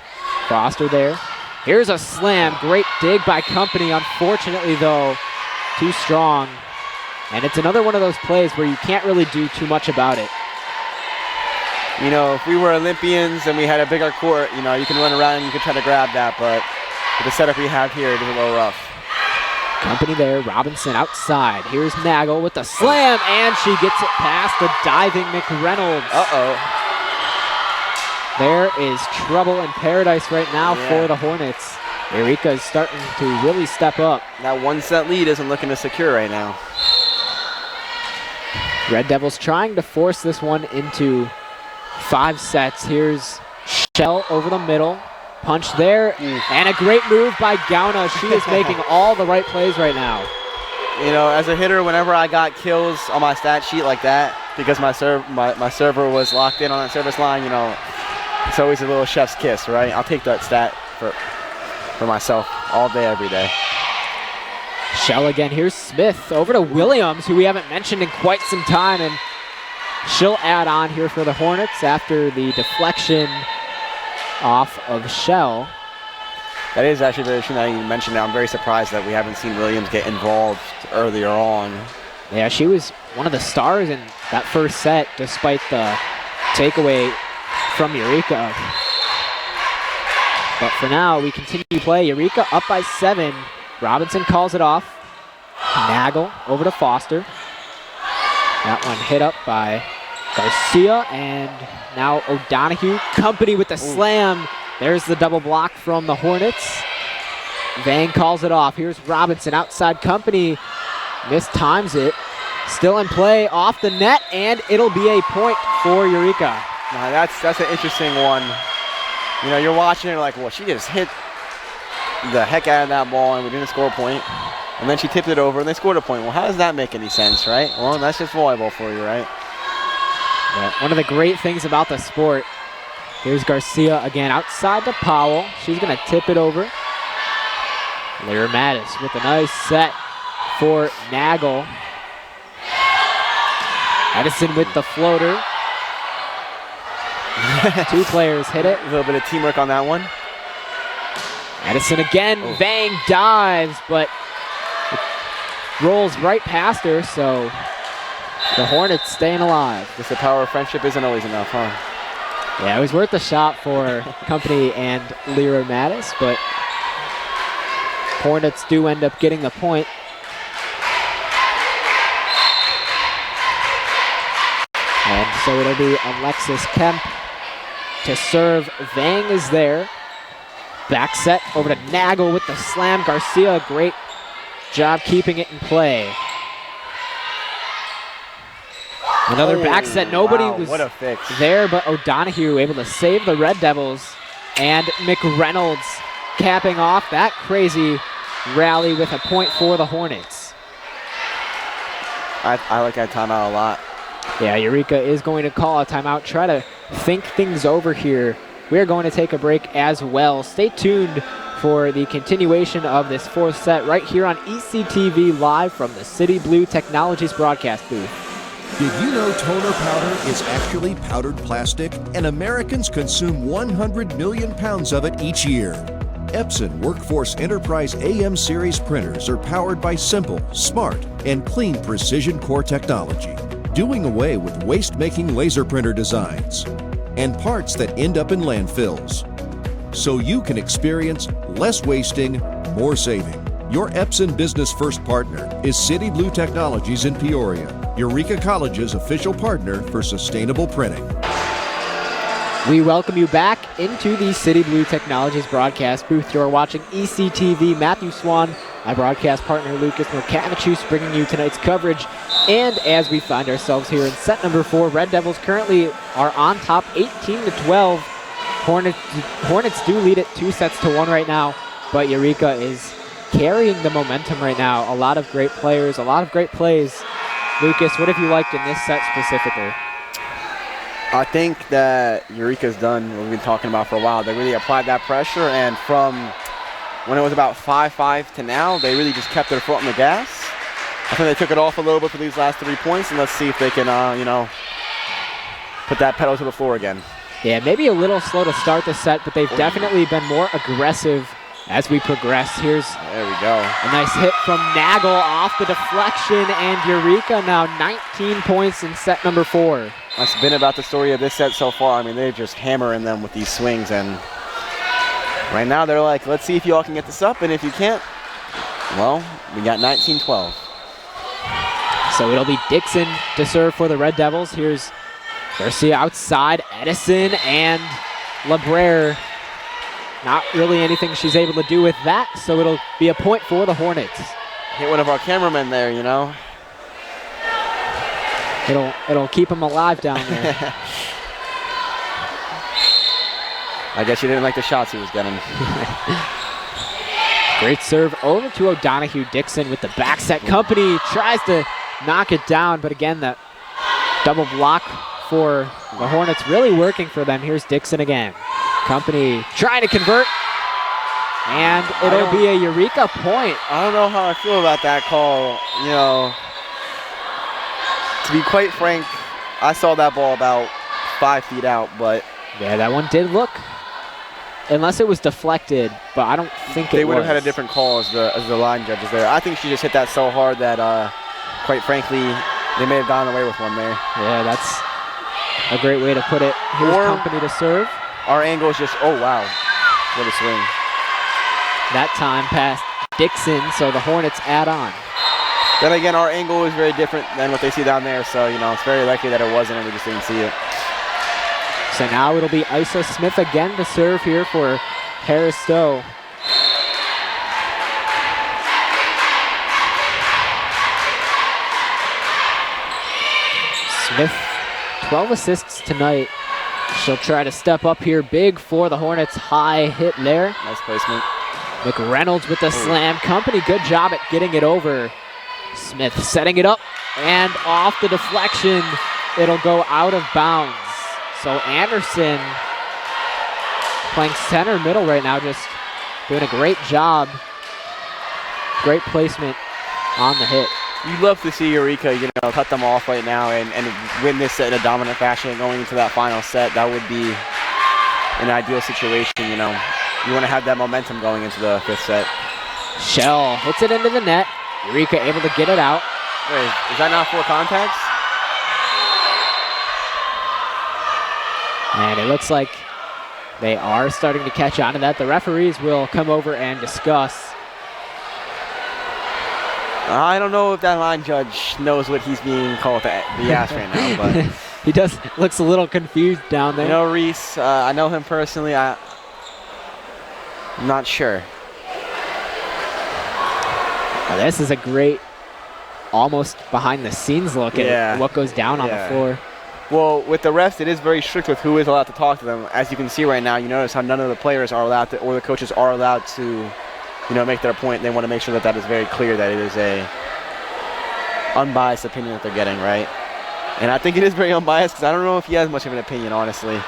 Foster there. Here's a slam. Great dig by Company. Unfortunately, though, too strong. And it's another one of those plays where you can't really do too much about it. You know, if we were Olympians and we had a bigger court, you know, you can run around and you can try to grab that, but with the setup we have here, it is a little rough. Company there, Robinson outside. Here's Nagel with the slam, and she gets it past the diving McReynolds. Uh-oh. There is trouble in paradise right now for the Hornets. Eureka is starting to really step up. That 1-set lead isn't looking to secure right now. Red Devils trying to force this one into 5 sets. Here's Shell over the middle. Punch there, and a great move by Gauna. She is making all the right plays right now. You know, as a hitter, whenever I got kills on my stat sheet like that, because my server was locked in on that service line, you know, it's always a little chef's kiss, right? I'll take that stat for myself all day, every day. Shell again. Here's Smith over to Williams, who we haven't mentioned in quite some time, and she'll add on here for the Hornets after the deflection off of Shell. That is actually very true that you mentioned that. I'm very surprised that we haven't seen Williams get involved earlier on. Yeah, she was one of the stars in that first set, despite the takeaway from Eureka. But for now, we continue to play. Eureka up by 7. Robinson calls it off. Nagel over to Foster. That one hit up by Garcia, and now O'Donohue. Company with the slam. There's the double block from the Hornets. Vang calls it off. Here's Robinson outside. Company mistimes it. Still in play off the net, and it'll be a point for Eureka. Now that's an interesting one. You know, you're watching it like, well, she just hit the heck out of that ball and we didn't score a point. And then she tipped it over and they scored a point. Well, how does that make any sense, right? Well, that's just volleyball for you, right? Yeah, one of the great things about the sport. Here's Garcia again outside to Powell. She's going to tip it over. Lyra Mattis with a nice set for Nagel. Edison with the floater. 2 players hit it. A little bit of teamwork on that one. Edison again. Vang dives, but it rolls right past her, so the Hornets staying alive. Just the power of friendship isn't always enough, huh? Yeah, it was worth a shot for Company and Lyra Mattis, but Hornets do end up getting the point. And so it'll be Alexis Kemp to serve. Vang is there. Back set over to Nagel with the slam. Garcia, great job keeping it in play. Another back set. Nobody was what a fix. there, but O'Donohue able to save the Red Devils. And McReynolds capping off that crazy rally with a point for the Hornets. I like that timeout a lot. Yeah, Eureka is going to call a timeout, try to think things over here. We're going to take a break as well. Stay tuned for the continuation of this 4th set right here on ECTV live from the City Blue Technologies broadcast booth. Did you know toner powder is actually powdered plastic, and Americans consume 100 million pounds of it each year? Epson Workforce Enterprise AM series printers are powered by simple, smart, and clean precision core technology, doing away with waste-making laser printer designs and parts that end up in landfills, so you can experience less wasting, more saving. Your Epson Business First partner is City Blue Technologies in Peoria, Eureka College's official partner for sustainable printing. We welcome you back into the City Blue Technologies broadcast booth. You are watching ECTV. Matthew Swan, my broadcast partner Lucas Milkavicius, bringing you tonight's coverage. And as we find ourselves here in set number 4, Red Devils currently are on top 18-12. Hornets do lead it 2-1 right now, but Eureka is carrying the momentum right now. A lot of great players, a lot of great plays. Lucas, what have you liked in this set specifically? I think that Eureka's done what we've been talking about for a while. They really applied that pressure, and from when it was about 5-5 to now, they really just kept their foot on the gas. I think they took it off a little bit for these last 3 points, and let's see if they can, put that pedal to the floor again. Yeah, maybe a little slow to start the set, but they've definitely been more aggressive as we progress. There we go. A nice hit from Nagel off the deflection, and Eureka now 19 points in set number 4. That's been about the story of this set so far. I mean, they're just hammering them with these swings, and right now they're like, let's see if you all can get this up, and if you can't, well, we got 19-12. So it'll be Dixon to serve for the Red Devils. Here's Garcia outside, Edison, and LeBrere. Not really anything she's able to do with that, so it'll be a point for the Hornets. Hit one of our cameramen there, you know. It'll keep him alive down there. I guess you didn't like the shots he was getting. Great serve over to O'Donohue. Dixon with the back set. Company tries to knock it down, but again, that double block for the Hornets really working for them. Here's Dixon again. Company trying to convert, and it'll be a Eureka point. I don't know how I feel about that call. You know, to be quite frank, I saw that ball about 5 feet out, but yeah, that one did look, unless it was deflected, but I don't think they would have had a different call as the line judges there. I think she just hit that so hard that, quite frankly, they may have gotten away with one there. Yeah, that's a great way to put it. Here's Company to serve. Our angle is just, oh wow, what a swing. That time past Dixon, so the Hornets add on. Then again, our angle is very different than what they see down there, so, you know, it's very likely that it wasn't and we just didn't see it. So now it'll be Isa Smith again to serve here for Harris-Stowe. Smith, 12 assists tonight. She'll try to step up here big for the Hornets. High hit there. Nice placement. McReynolds with the slam. Company, good job at getting it over. Smith setting it up, and off the deflection, it'll go out of bounds. So Anderson playing center middle right now, just doing a great job. Great placement on the hit. You'd love to see Eureka, you know, cut them off right now and win this set in a dominant fashion going into that final set. That would be an ideal situation, you know. You want to have that momentum going into the 5th set. Shell hits it into the net. Eureka able to get it out. Wait, is that not 4 contacts? And it looks like they are starting to catch on to that. The referees will come over and discuss. I don't know if that line judge knows what he's being called to be asked right now, but he looks a little confused down there. You know, Reese, I know him personally. I'm not sure. Now this is a great, almost behind the scenes look at what goes down on the floor. Well, with the refs, it is very strict with who is allowed to talk to them. As you can see right now, you notice how none of the players are allowed to, or the coaches are allowed to, you know, make their point. They want to make sure that that is very clear, that it is a unbiased opinion that they're getting, right? And I think it is very unbiased because I don't know if he has much of an opinion, honestly.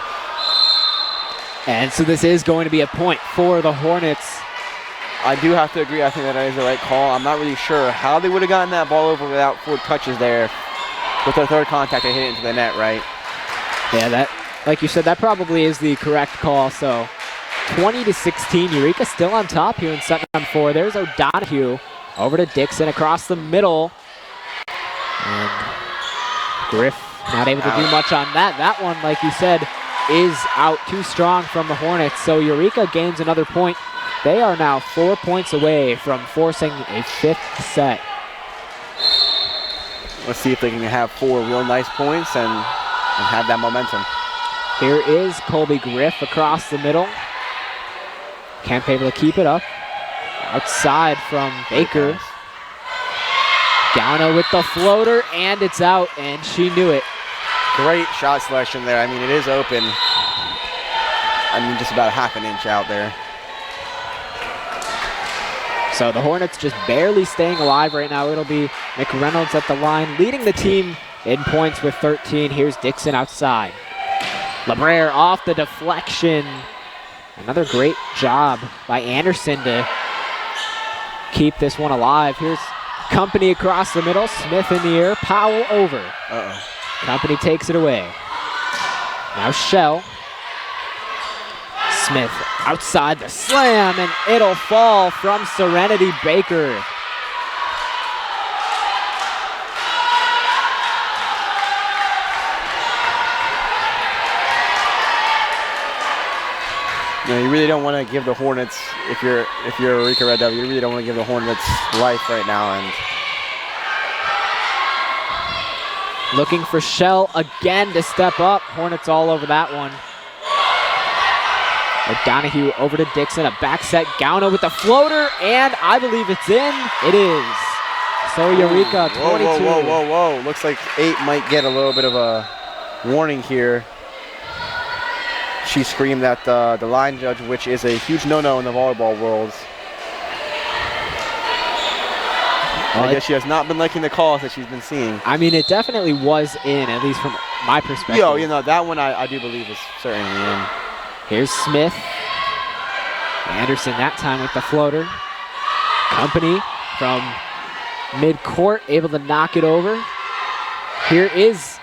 And so this is going to be a point for the Hornets. I do have to agree. I think that is the right call. I'm not really sure how they would have gotten that ball over without 4 touches there. With their 3rd contact, they hit it into the net, right? Yeah, that, like you said, that probably is the correct call. So 20-16, Eureka still on top here in set number 4. There's O'Donohue over to Dixon across the middle. And Griff not able to do much on that. That one, like you said, is out too strong from the Hornets. So Eureka gains another point. They are now 4 points away from forcing a 5th set. Let's see if they can have 4 real nice points and have that momentum. Here is Colby Griff across the middle. Can't be able to keep it up. Outside from Baker. Gauno with the floater, and it's out, and she knew it. Great shot selection there. I mean, it is open. I mean, just about a half an inch out there. So the Hornets just barely staying alive right now. It'll be McReynolds at the line, leading the team in points with 13. Here's Dixon outside. LeBrere off the deflection. Another great job by Anderson to keep this one alive. Here's Company across the middle. Smith in the air. Powell over. Company takes it away. Now Shell. Smith outside the slam, and it'll fall from Serenity Baker. You know, you really don't want to give the Hornets, if you're Eureka Red Devil, you really don't want to give the Hornets life right now. And looking for Shell again to step up. Hornets all over that one. O'Donohue over to Dixon, a back set. Gauna with the floater, and I believe it's in. It is. So Eureka, 22. Whoa. Looks like 8 might get a little bit of a warning here. She screamed at the line judge, which is a huge no-no in the volleyball world. I guess she has not been liking the calls that she's been seeing. I mean, it definitely was in, at least from my perspective. Yo, you know, that one I do believe is certainly in. Here's Smith. Anderson that time with the floater. Company from mid-court, able to knock it over. Here is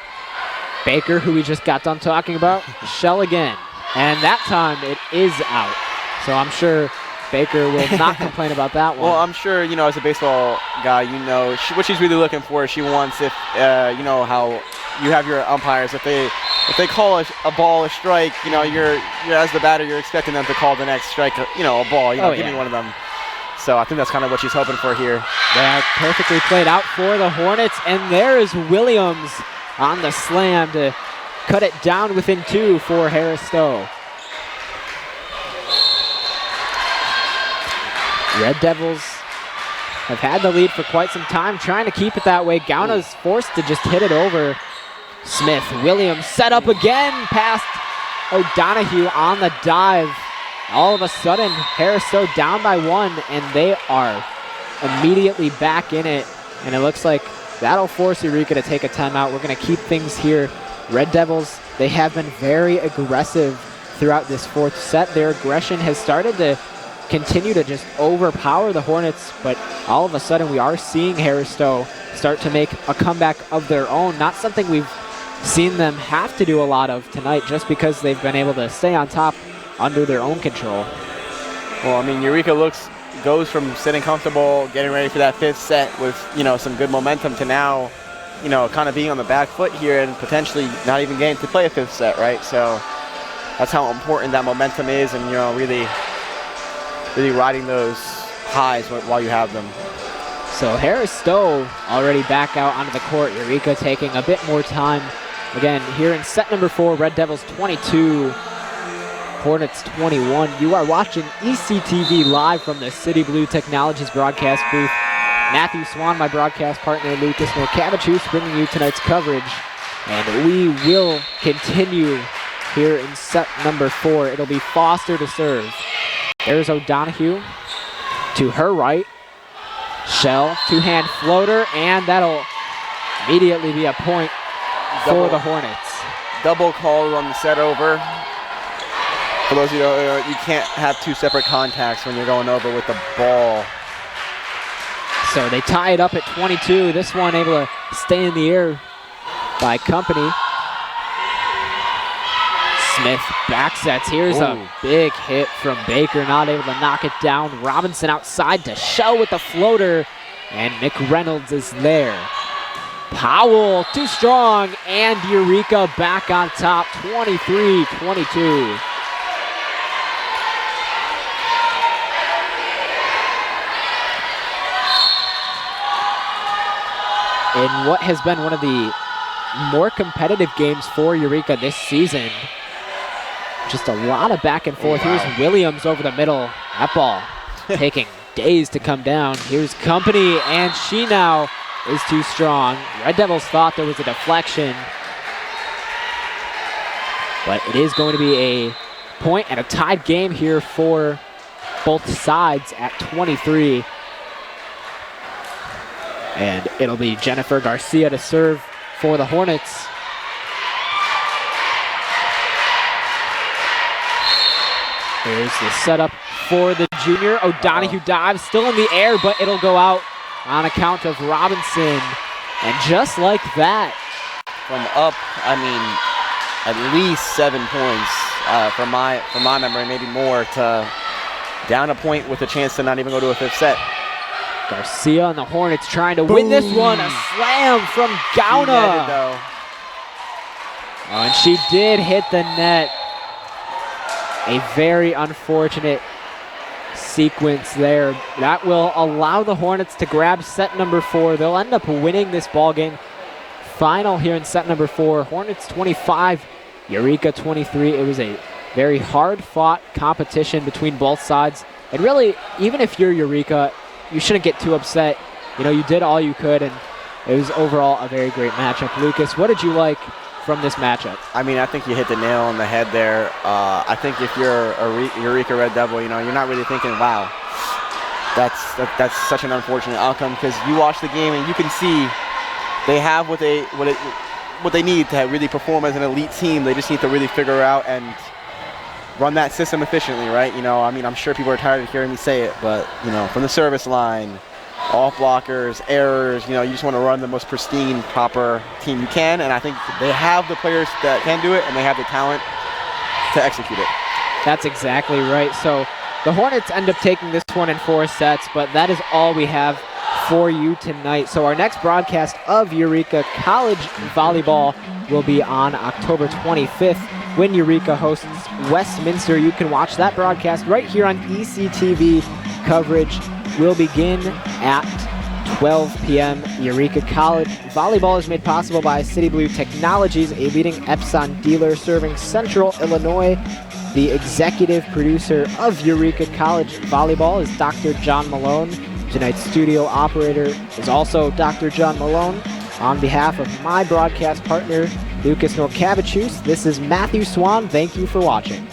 Baker, who we just got done talking about. Shell again. And that time it is out. So I'm sure Baker will not complain about that one. Well, I'm sure, you know, as a baseball guy, you know, what she's really looking for, she wants, if, you know, how you have your umpires, if they call a ball a strike, you know, you're as the batter, you're expecting them to call the next strike, you know, a ball, you know, give me one of them. So I think that's kind of what she's hoping for here. That perfectly played out for the Hornets, and there is Williams on the slam to cut it down within 2 for Harris-Stowe. Red Devils have had the lead for quite some time, trying to keep it that way. Gauna's forced to just hit it over. Smith, Williams set up again past O'Donoghue on the dive. All of a sudden, Harris-Stowe down by 1, and they are immediately back in it. And it looks like that'll force Eureka to take a timeout. We're going to keep things here. Red Devils, they have been very aggressive throughout this 4th set. Their aggression has started to continue to just overpower the Hornets, but all of a sudden we are seeing Harris-Stowe start to make a comeback of their own. Not something we've seen them have to do a lot of tonight, just because they've been able to stay on top under their own control. Well, I mean, Eureka goes from sitting comfortable, getting ready for that 5th set with, you know, some good momentum to now, you know, kind of being on the back foot here and potentially not even getting to play a 5th set, right? So that's how important that momentum is, and, you know, really riding those highs while you have them. So Harris-Stowe already back out onto the court. Eureka taking a bit more time. Again, here in set number 4, Red Devils 22, Hornets 21. You are watching ECTV live from the City Blue Technologies broadcast booth. Matthew Swan, my broadcast partner, Lucas Norcavicius, bringing you tonight's coverage. And we will continue here in set number 4. It'll be Foster to serve. There's O'Donoghue to her right. Shell, 2-hand floater, and that'll immediately be a point for the Hornets. Double call on the set over. For those of you who don't know, you can't have 2 separate contacts when you're going over with the ball. So they tie it up at 22. This one able to stay in the air by Company. Smith back sets. Here's a big hit from Baker, not able to knock it down. Robinson outside to Shell with the floater, and McReynolds is there. Powell too strong, and Eureka back on top, 23-22. In what has been one of the more competitive games for Eureka this season. Just a lot of back and forth. Wow. Here's Williams over the middle. That ball taking days to come down. Here's Company, and she now is too strong. Red Devils thought there was a deflection, but it is going to be a point and a tied game here for both sides at 23. And it'll be Jennifer Garcia to serve for the Hornets. Here's the setup for the junior. O'Donoghue dives, still in the air, but it'll go out on account of Robinson. And just like that. From up, I mean, at least 7 points. from my memory, maybe more, to down a point with a chance to not even go to a fifth set. Garcia and the Hornets trying to win this one. A slam from Gauna. She netted, though. Oh, and she did hit the net. A very unfortunate sequence there. That will allow the Hornets to grab set number 4. They'll end up winning this ball game. Final here in set number 4. Hornets 25, Eureka 23. It was a very hard-fought competition between both sides. And really, even if you're Eureka, you shouldn't get too upset. You know, you did all you could, and it was overall a very great matchup. Lucas, what did you like from this matchup? I mean, I think you hit the nail on the head there. I think if you're a Eureka Red Devil, you know, you're not really thinking, wow, that's such an unfortunate outcome, because you watch the game and you can see they have what they need to really perform as an elite team. They just need to really figure out and run that system efficiently, right? You know, I mean, I'm sure people are tired of hearing me say it, but, you know, from the service line, off blockers, errors, you know, you just want to run the most pristine, proper team you can, and I think they have the players that can do it, and they have the talent to execute it. That's exactly right. So the Hornets end up taking this one in 4 sets, but that is all we have for you tonight. So our next broadcast of Eureka College Volleyball will be on October 25th when Eureka hosts Westminster. You can watch that broadcast right here on ECTV. Coverage will begin at 12 p.m. Eureka College Volleyball is made possible by City Blue Technologies, a leading Epson dealer serving Central Illinois. The executive producer of Eureka College Volleyball is Dr. John Malone. Tonight's studio operator is also Dr. John Malone. On behalf of my broadcast partner, Lucas Norcavicius, this is Matthew Swan. Thank you for watching.